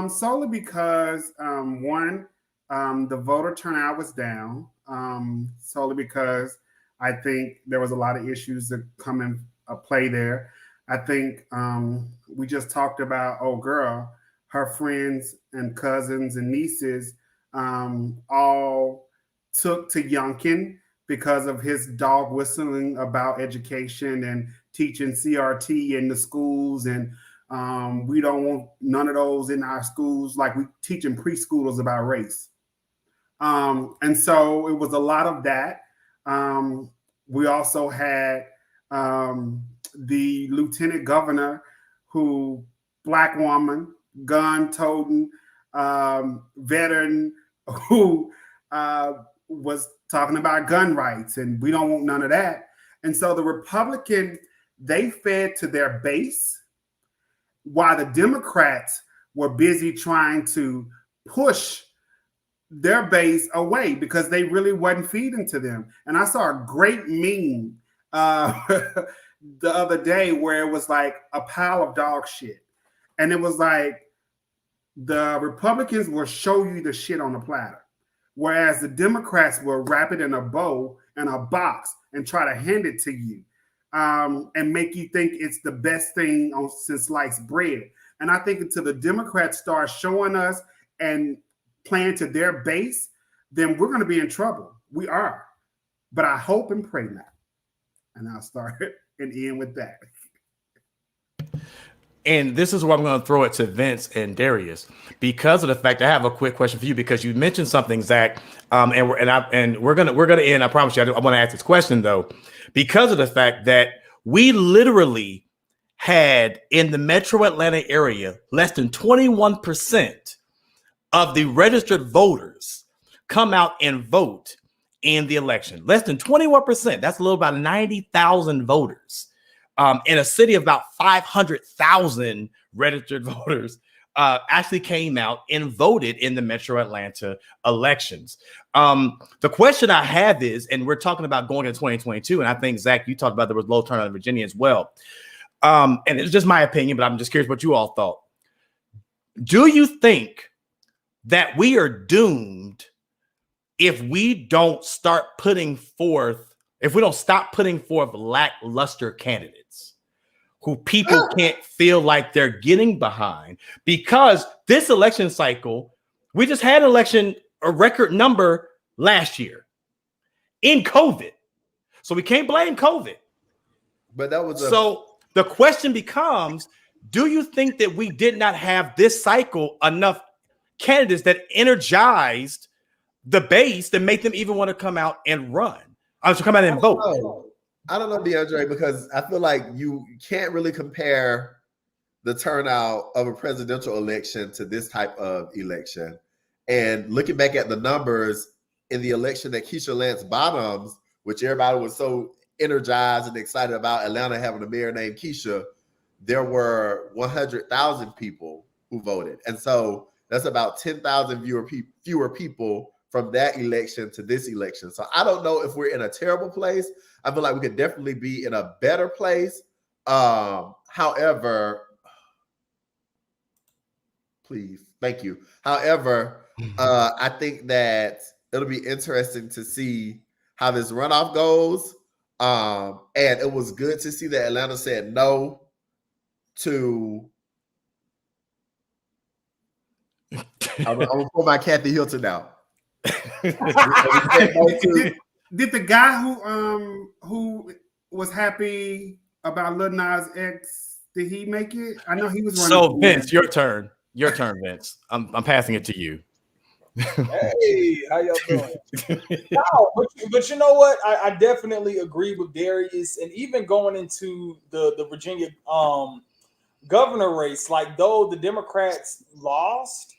Solely because one, the voter turnout was down. Solely because I think there was a lot of issues that come in play there. I think we just talked about, oh girl, her friends and cousins and nieces all took to Youngkin because of his dog whistling about education and teaching CRT in the schools. And we don't want none of those in our schools, like we teaching preschoolers about race. And so it was a lot of that. We also had the lieutenant governor, who black woman, gun toting, veteran, who was talking about gun rights, and we don't want none of that. And so the Republican, they fed to their base, while the Democrats were busy trying to push their base away because they really wasn't feeding to them. And I saw a great meme the other day where it was like a pile of dog shit. And it was like the Republicans will show you the shit on the platter, whereas the Democrats will wrap it in a bow and a box and try to hand it to you and make you think it's the best thing since sliced bread. And I think until the Democrats start showing us and playing to their base, then we're going to be in trouble. We are. But I hope and pray not. And I'll start and end with that. And this is where I'm going to throw it to Vince and Darius because of the fact I have a quick question for you because you mentioned something, Zach, and we're gonna end. I promise you. I want to ask this question though, because of the fact that we literally had in the Metro Atlanta area less than 21% of the registered voters come out and vote in the election. Less than 21%. That's a little about 90,000 voters. In a city of about 500,000 registered voters actually came out and voted in the Metro Atlanta elections. The question I have is, and we're talking about going into 2022, and I think, Zach, you talked about there was low turnout in Virginia as well. And it's just my opinion, but I'm just curious what you all thought. Do you think that we are doomed if we don't start putting forth, if we don't stop putting forth lackluster candidates who people can't feel like they're getting behind? Because this election cycle, we just had an election, a record number last year in COVID. So we can't blame COVID. But that was so the question becomes, do you think that we did not have this cycle enough candidates that energized the base that make them even want to come out and run? Come out and vote. I don't know, DeAndre, because I feel like you can't really compare the turnout of a presidential election to this type of election. And looking back at the numbers in the election that Keisha Lance bottoms, which everybody was so energized and excited about Atlanta having a mayor named Keisha, there were 100,000 people who voted. And so that's about 10,000 fewer people from that election to this election. So I don't know if we're in a terrible place. I feel like we could definitely be in a better place. However, please, thank you. However, I think that it'll be interesting to see how this runoff goes. And it was good to see that Atlanta said no to. I'm gonna pull my Kathy Hilton out. Did the guy who was happy about Lil Nas X, did he make it? I know he was running. So Vince, your turn, Vince. I'm passing it to you. Hey, how y'all doing? No, but you know what? I definitely agree with Darius, and even going into the Virginia governor race, like though the Democrats lost,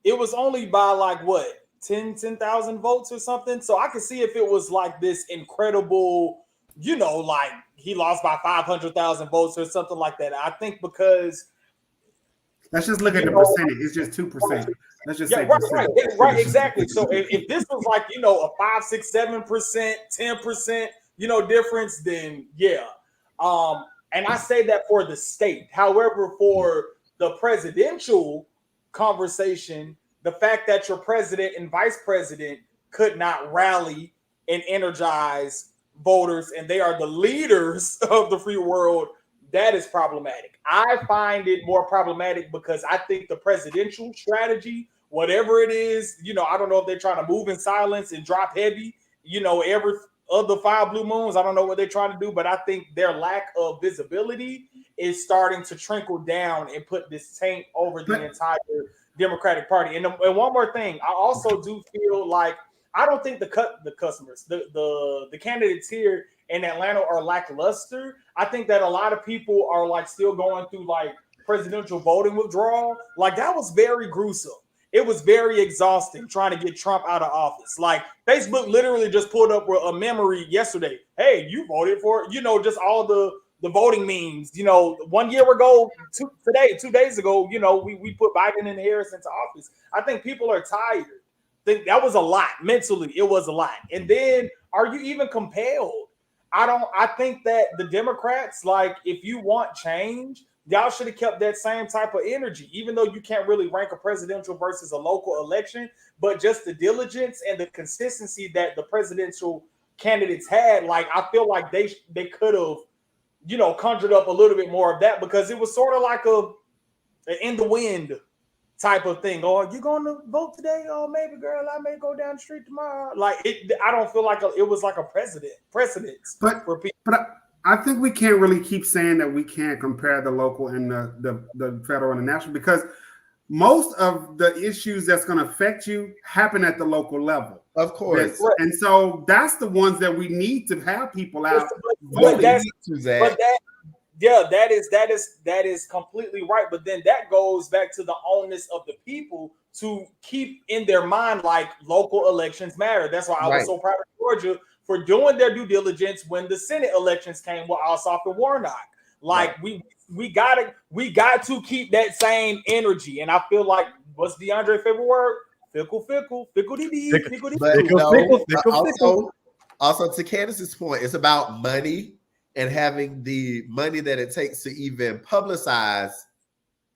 it was only by like what 10,000 votes or something. So I could see if it was like this incredible, like he lost by 500,000 votes or something like that. I think because let's just look at the percentage. It's just 2%. Let's just say right, exactly. So if this was like a 5, 6, 7%, 10%, difference, then yeah. And I say that for the state. However, for the presidential conversation, the fact that your president and vice president could not rally and energize voters, and they are the leaders of the free world, that is problematic. I find it more problematic because I think the presidential strategy, whatever it is, I don't know if they're trying to move in silence and drop heavy, every other 5 blue moons. I don't know what they're trying to do, but I think their lack of visibility is starting to trickle down and put this taint over the entire Democratic Party. And one more thing, I also do feel like I don't think the customers, the candidates here in Atlanta are lackluster. I think that a lot of people are like still going through like presidential voting withdrawal. Like that was very gruesome. It was very exhausting trying to get Trump out of office. Like Facebook literally just pulled up a memory yesterday. Hey, you voted for, just all the voting memes. 1 year ago, 2 days ago, we put Biden and Harris into office. I think people are tired. Think that was a lot mentally. It was a lot. And then are you even compelled? I think that the Democrats, like, if you want change, y'all should have kept that same type of energy, even though you can't really rank a presidential versus a local election, but just the diligence and the consistency that the presidential candidates had, like, I feel like they could have, conjured up a little bit more of that, because it was sort of like an in the wind type of thing. Oh, are you going to vote today? Oh, maybe, girl, I may go down the street tomorrow. Like I don't feel like it was like a precedence for people. But I think we can't really keep saying that we can't compare the local and the federal and the national, because most of the issues that's going to affect you happen at the local level. Of course. And so that's the ones that we need to have people out voting. That is completely right. But then that goes back to the onus of the people to keep in their mind like local elections matter. That's why I was so proud of Georgia for doing their due diligence when the Senate elections came with Ossoff and Warnock. Like we got to keep that same energy. And I feel like, what's DeAndre favorite word? Fickle. Also, to Candace's point, it's about money and having the money that it takes to even publicize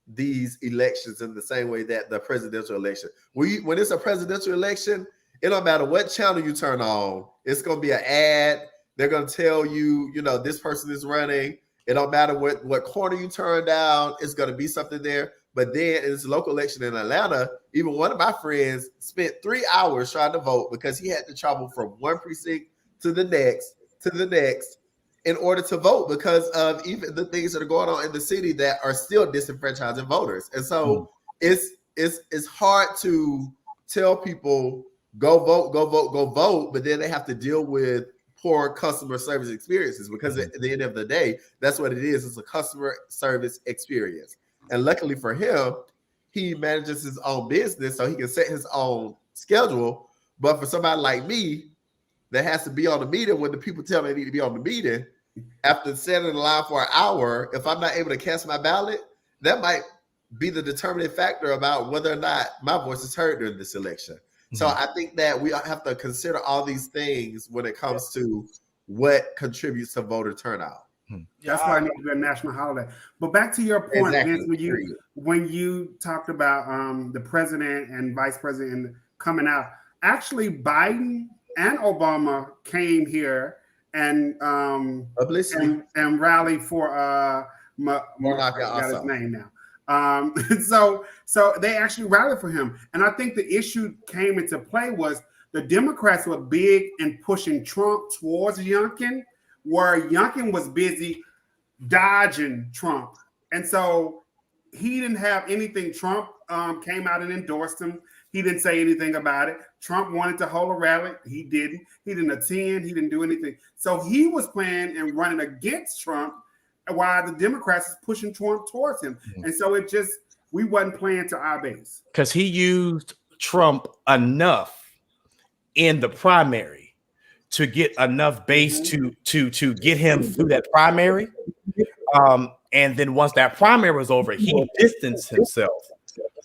these elections in the same way that the presidential election. When it's a presidential election, it don't matter what channel you turn on. It's going to be an ad. They're going to tell you, this person is running. It don't matter what corner you turn down. It's going to be something there. But then in this local election in Atlanta, even one of my friends spent 3 hours trying to vote because he had to travel from one precinct to the next, in order to vote, because of even the things that are going on in the city that are still disenfranchising voters. And so it's hard to tell people go vote, but then they have to deal with poor customer service experiences, because at the end of the day, that's what it is. It's a customer service experience. And luckily for him, he manages his own business, so he can set his own schedule. But for somebody like me that has to be on the meeting when the people tell me they need to be on the meeting, after standing in line for an hour, if I'm not able to cast my ballot, that might be the determining factor about whether or not my voice is heard during this election. Mm-hmm. So I think that we have to consider all these things when it comes to what contributes to voter turnout. That's why I need to be a national holiday. But back to your point, Vince, when you talked about the president and vice president coming out, actually Biden and Obama came here and rallied for Warnock, I got his name now. So they actually rallied for him. And I think the issue came into play was the Democrats were big in pushing Trump towards Youngkin, where Youngkin was busy dodging Trump. And so he didn't have anything. Trump came out and endorsed him. He didn't say anything about it. Trump wanted to hold a rally. He didn't. He didn't attend. He didn't do anything. So he was planning and running against Trump while the Democrats is pushing Trump towards him. And so we wasn't playing to our base. Because he used Trump enough in the primary to get enough base to get him through that primary. And then once that primary was over, he distanced himself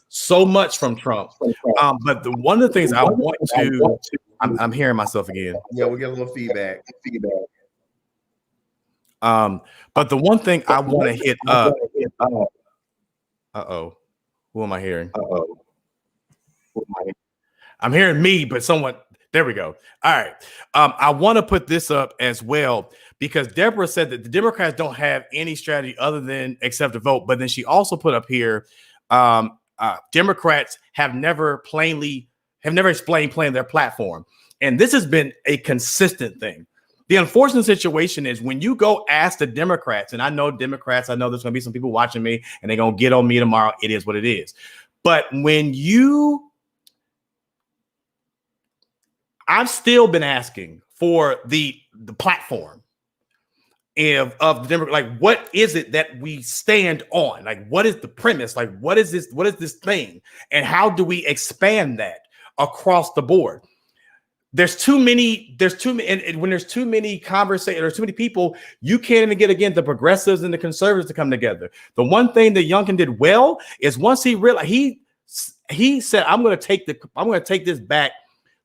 so much from Trump. But one of the things I want to, I'm hearing myself again. Yeah, we get a little feedback. But the one thing I want to hit up. Who am I hearing? I'm hearing me, but someone. There we go. All right. I want to put this up as well because Deborah said that the Democrats don't have any strategy other than accept a vote. But then she also put up here, Democrats have never explained plainly their platform. And this has been a consistent thing. The unfortunate situation is when you go ask the Democrats, and I know there's going to be some people watching me and they're going to get on me tomorrow. It is what it is. But I've still been asking for the platform of the Democrat. Like, what is it that we stand on? Like, what is the premise? Like, what is this thing? And how do we expand that across the board? There's too many, and when there's too many conversations, there's too many people, you can't even get, again, the progressives and the conservatives to come together. The one thing that Youngkin did well is once he realized, he said, I'm going to take this back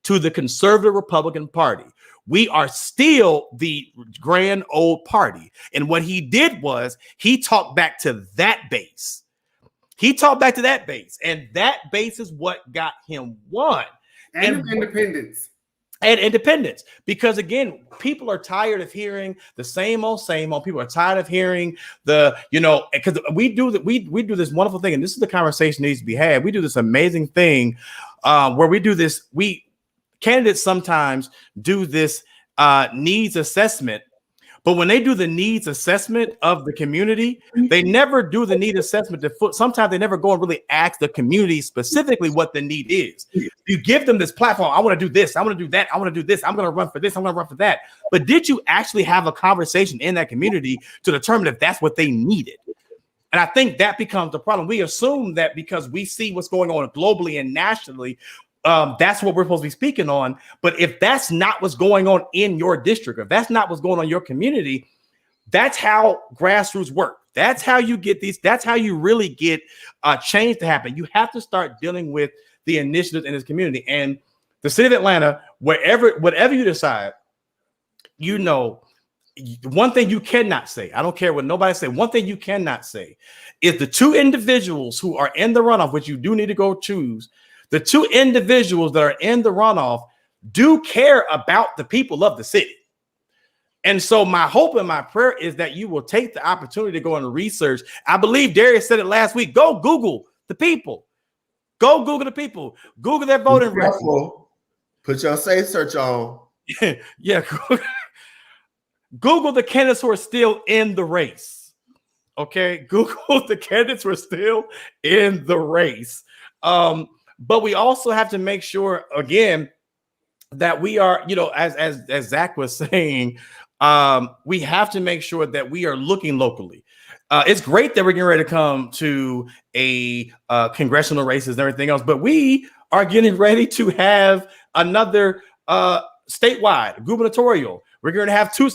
to the conservative Republican Party. We are still the grand old party. And what he did was he talked back to that base. And that base is what got him won. And independence. And independence, because again, people are tired of hearing the same old. People are tired of hearing because we do this wonderful thing, and this is the conversation that needs to be had. We do this amazing thing where we do this. Candidates sometimes do this needs assessment, but when they do the needs assessment of the community, they never do the need assessment. Sometimes they never go and really ask the community specifically what the need is. You give them this platform. I want to do this. I want to do that. I want to do this. I'm going to run for this. I'm going to run for that. But did you actually have a conversation in that community to determine if that's what they needed? And I think that becomes the problem. We assume that because we see what's going on globally and nationally, that's what we're supposed to be speaking on. But if that's not what's going on in your district, if that's not what's going on in your community, that's how grassroots work. That's how you get these. That's how you really get change to happen. You have to start dealing with the initiatives in this community. And the city of Atlanta, whatever you decide, one thing you cannot say, I don't care what nobody say, one thing you cannot say is the two individuals who are in the runoff, which you do need to go choose. The two individuals that are in the runoff do care about the people of the city. And so my hope and my prayer is that you will take the opportunity to go and research. I believe Darius said it last week. Go Google the people. Go Google the people. Google their voting record. Put your safe search on. Yeah. Google the candidates who are still in the race. Okay. Google the candidates who are still in the race. But we also have to make sure, again, that we are, as Zach was saying, we have to make sure that we are looking locally. It's great that we're getting ready to come to a congressional races and everything else, but we are getting ready to have another statewide gubernatorial. We're going to have two.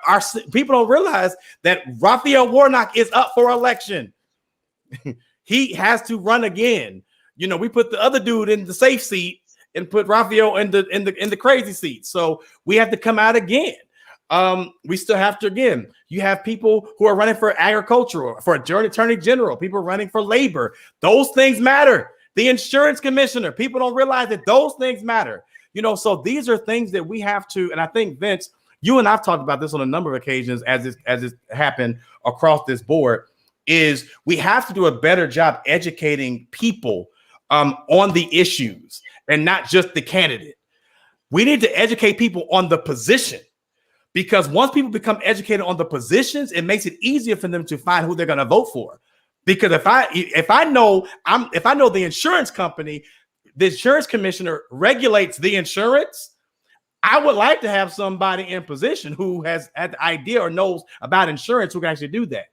Our people don't realize that Raphael Warnock is up for election. He has to run again. We put the other dude in the safe seat and put Raphael in the crazy seat. So we have to come out again. We still have to, again, you have people who are running for agricultural, for attorney general, people running for labor. Those things matter. The insurance commissioner, people don't realize that those things matter. So these are things that we have to, and I think, Vince, you and I've talked about this on a number of occasions as it happened across this board, is we have to do a better job educating people on the issues and not just the candidate. We need to educate people on the position, because once people become educated on the positions, it makes it easier for them to find who they're going to vote for. Because if I know the insurance company, the insurance commissioner regulates the insurance, I would like to have somebody in position who has had the idea or knows about insurance who can actually do that.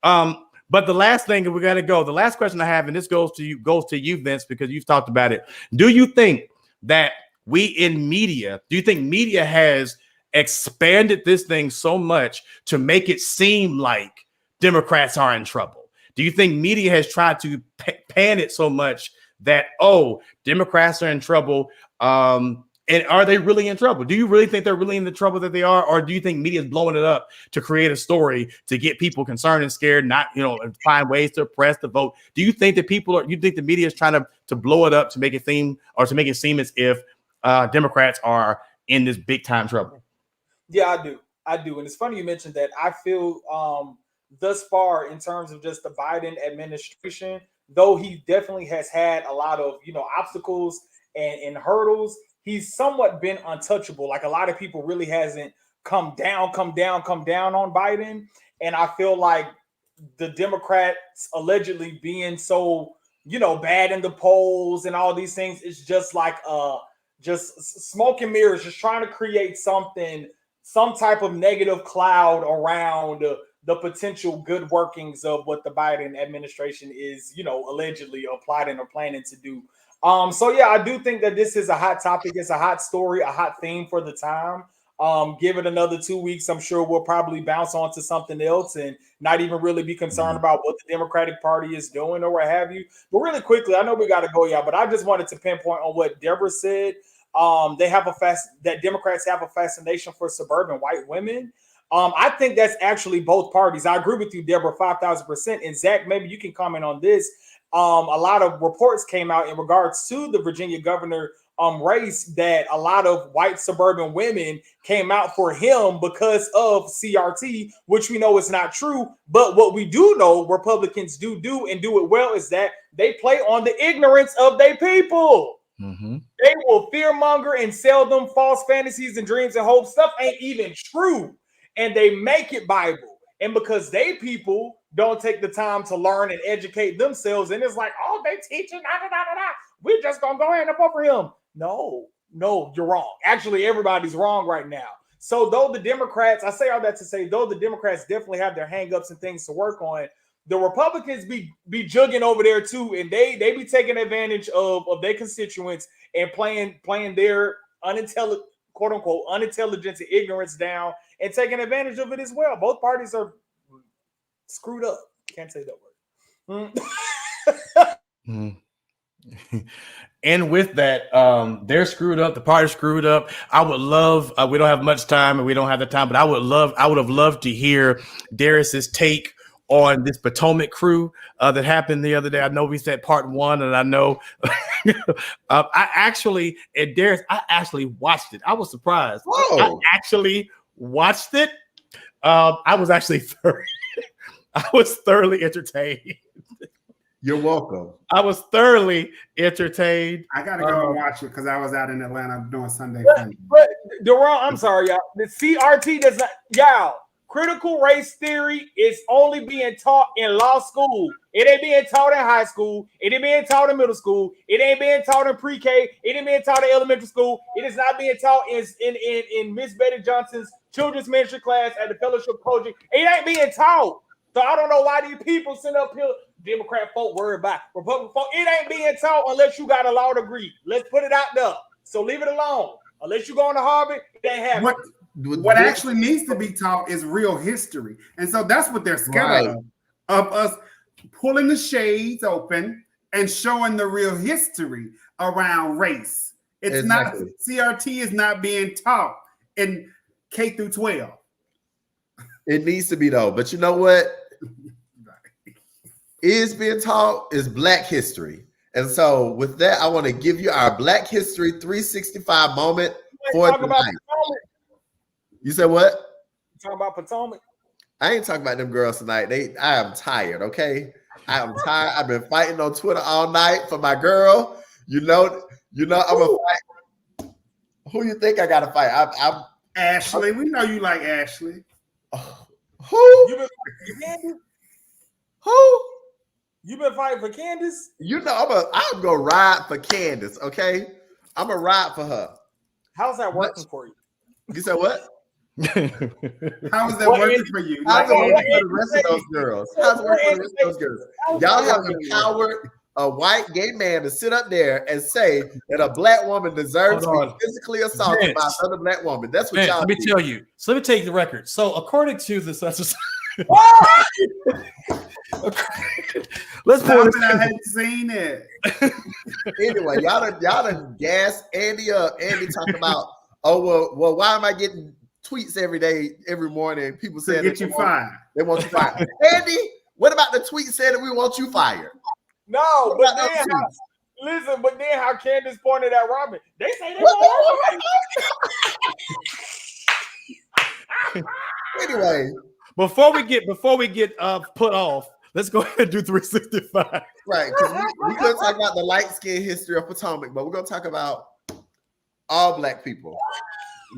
But the last thing, and we got to go. The last question I have, and this goes to you, Vince, because you've talked about it. Do you think that do you think media has expanded this thing so much to make it seem like Democrats are in trouble? Do you think media has tried to pan it so much that, Democrats are in trouble? And are they really in trouble? Do you really think they're really in the trouble that they are? Or do you think media is blowing it up to create a story to get people concerned and scared, not, find ways to oppress the vote? Do you think that you think the media is trying to blow it up to make it seem as if Democrats are in this big time trouble? Yeah, I do. And it's funny you mentioned that. I feel thus far, in terms of just the Biden administration, though he definitely has had a lot of, obstacles and hurdles, he's somewhat been untouchable. Like, a lot of people really hasn't come down on Biden. And I feel like the Democrats allegedly being so, bad in the polls and all these things, is just like just smoke and mirrors, just trying to create some type of negative cloud around the potential good workings of what the Biden administration is, allegedly plotting or planning to do. So yeah, I do think that this is a hot topic. It's a hot story, a hot theme for the time. Give it another 2 weeks. I'm sure we'll probably bounce on to something else and not even really be concerned about what the Democratic Party is doing or what have you. But really quickly, I know we got to go, y'all, but I just wanted to pinpoint on what Deborah said. That Democrats have a fascination for suburban white women. I think that's actually both parties. I agree with you, Deborah, 5,000%. And Zach, maybe you can comment on this. A lot of reports came out in regards to the Virginia governor race that a lot of white suburban women came out for him because of CRT, which we know is not true. But what we do know Republicans do and do it well is that they play on the ignorance of their people. Mm-hmm. They will fearmonger and sell them false fantasies and dreams and hopes. Stuff ain't even true. And they make it Bible. And because they people don't take the time to learn and educate themselves, and it's like, they teaching, we're just going to go ahead and up over him. No, you're wrong. Actually, everybody's wrong right now. So though the Democrats, I say all that to say, though the Democrats definitely have their hangups and things to work on, the Republicans be jugging over there too, and they be taking advantage of their constituents and playing their unintelligent, quote unquote, unintelligence and ignorance down and taking advantage of it as well. Both parties are screwed up. Can't say that word. And with that, they're screwed up. The party's screwed up. I would love. We don't have much time, and we don't have the time. But I would have loved to hear Darius's take on this Potomac crew that happened the other day. I know we said part one, and I know I actually watched it. I was surprised. Whoa. I actually watched it. I was thoroughly entertained. You're welcome. I was thoroughly entertained. I gotta go and watch it because I was out in Atlanta doing Sunday. But Durant, I'm sorry, y'all. The CRT does not, y'all. Critical race theory is only being taught in law school. It ain't being taught in high school. It ain't being taught in middle school. It ain't being taught in pre-K. It ain't being taught in elementary school. It is not being taught in Miss Betty Johnson's children's ministry class at the Fellowship Project. It ain't being taught. So I don't know why these people sitting up here, Democrat folk worried about Republican folk. It ain't being taught unless you got a law degree. Let's put it out there. So leave it alone. Unless you going to Harvard, it ain't happening. What actually needs to be taught is real history. And so that's what they're scared of us pulling the shades open and showing the real history around race. It's not, CRT is not being taught in K through 12. It needs to be though. But you know what? Is being taught is Black history. And so with that, I want to give you our Black History 365 moment for tonight. You said what? You talking about Potomac? I ain't talking about them girls tonight. I am tired, okay? I am tired. I've been fighting on Twitter all night for my girl. You know, I'm a fight. Who you think I gotta fight? I'm Ashley. We know you like Ashley. Who? You been fighting for Candace? Who? You been fighting for Candace? You know, I'm gonna ride for Candace, okay? I'm gonna ride for her. How's that working for you? You said what? How is that working for you? How's it Like, working for the rest of those girls? How's it working for the rest of those girls? Y'all have empowered a white gay man to sit up there and say that a black woman deserves to be physically assaulted by another black woman. That's what y'all let me do. tell you. So let me take the record. So according to the census, let's pull this. I hadn't seen it. Anyway, y'all done gas Andy up. Andy talking about, well, why am I getting tweets every day, every morning? People saying get you fired. They want you fired. Andy, what about the tweet saying that we want you fired? No, but then how Candace pointed at Robin, they say they want Anyway, before we get put off, let's go ahead and do 365. Right, because we could talk about the light skin history of Potomac, but we're gonna talk about all black people,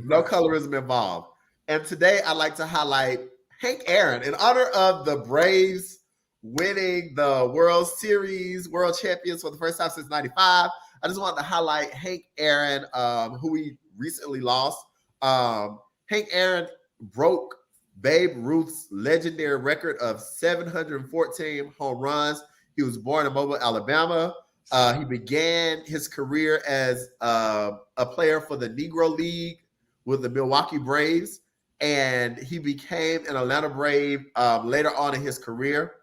no colorism involved. And today I'd like to highlight Hank Aaron in honor of the Braves winning the World Series, world champions for the first time since '95. I just wanted to highlight Hank Aaron, who we recently lost. Hank Aaron broke Babe Ruth's legendary record of 714 home runs. He was born in Mobile, Alabama. He began his career as a player for the Negro League with the Milwaukee Braves, and he became an Atlanta Brave later on in his career.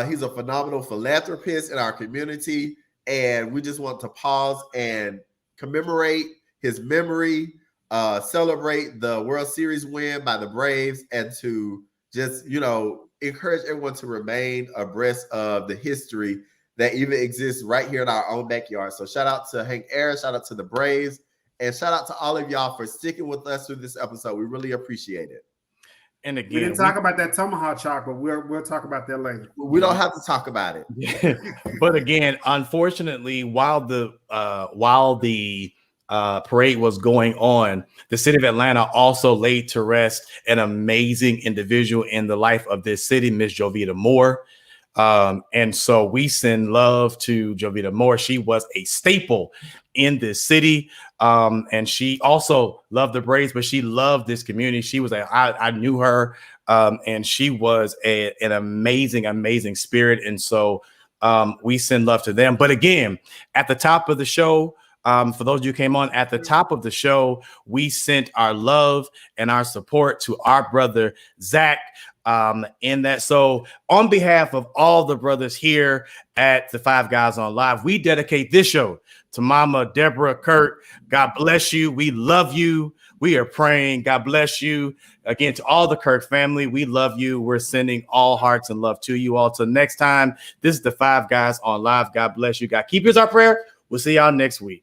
He's a phenomenal philanthropist in our community, and we just want to pause and commemorate his memory, celebrate the World Series win by the Braves, and to just, encourage everyone to remain abreast of the history that even exists right here in our own backyard. So shout out to Hank Aaron, shout out to the Braves, and shout out to all of y'all for sticking with us through this episode. We really appreciate it. And again, we didn't talk about that tomahawk chop, but we'll talk about that later. We don't have to talk about it. But again, unfortunately, while the parade was going on, the city of Atlanta also laid to rest an amazing individual in the life of this city, Miss Jovita Moore. And so we send love to Jovita Moore. She was a staple in this city. And she also loved the Braves, but she loved this community. She was I knew her, and she was an amazing spirit. And so we send love to them. But again, at the top of the show, for those of you who came on at the top of the show, we sent our love and our support to our brother, Zach. In that, so on behalf of all the brothers here at the Five Guys on Live, we dedicate this show to Mama Deborah, Kurt. God bless you. We love you. We are praying. God bless you. Again, to all the Kirk family, we love you. We're sending all hearts and love to you all. Till next time, this is the Five Guys on Live. God bless you. God keep us our prayer. We'll see y'all next week.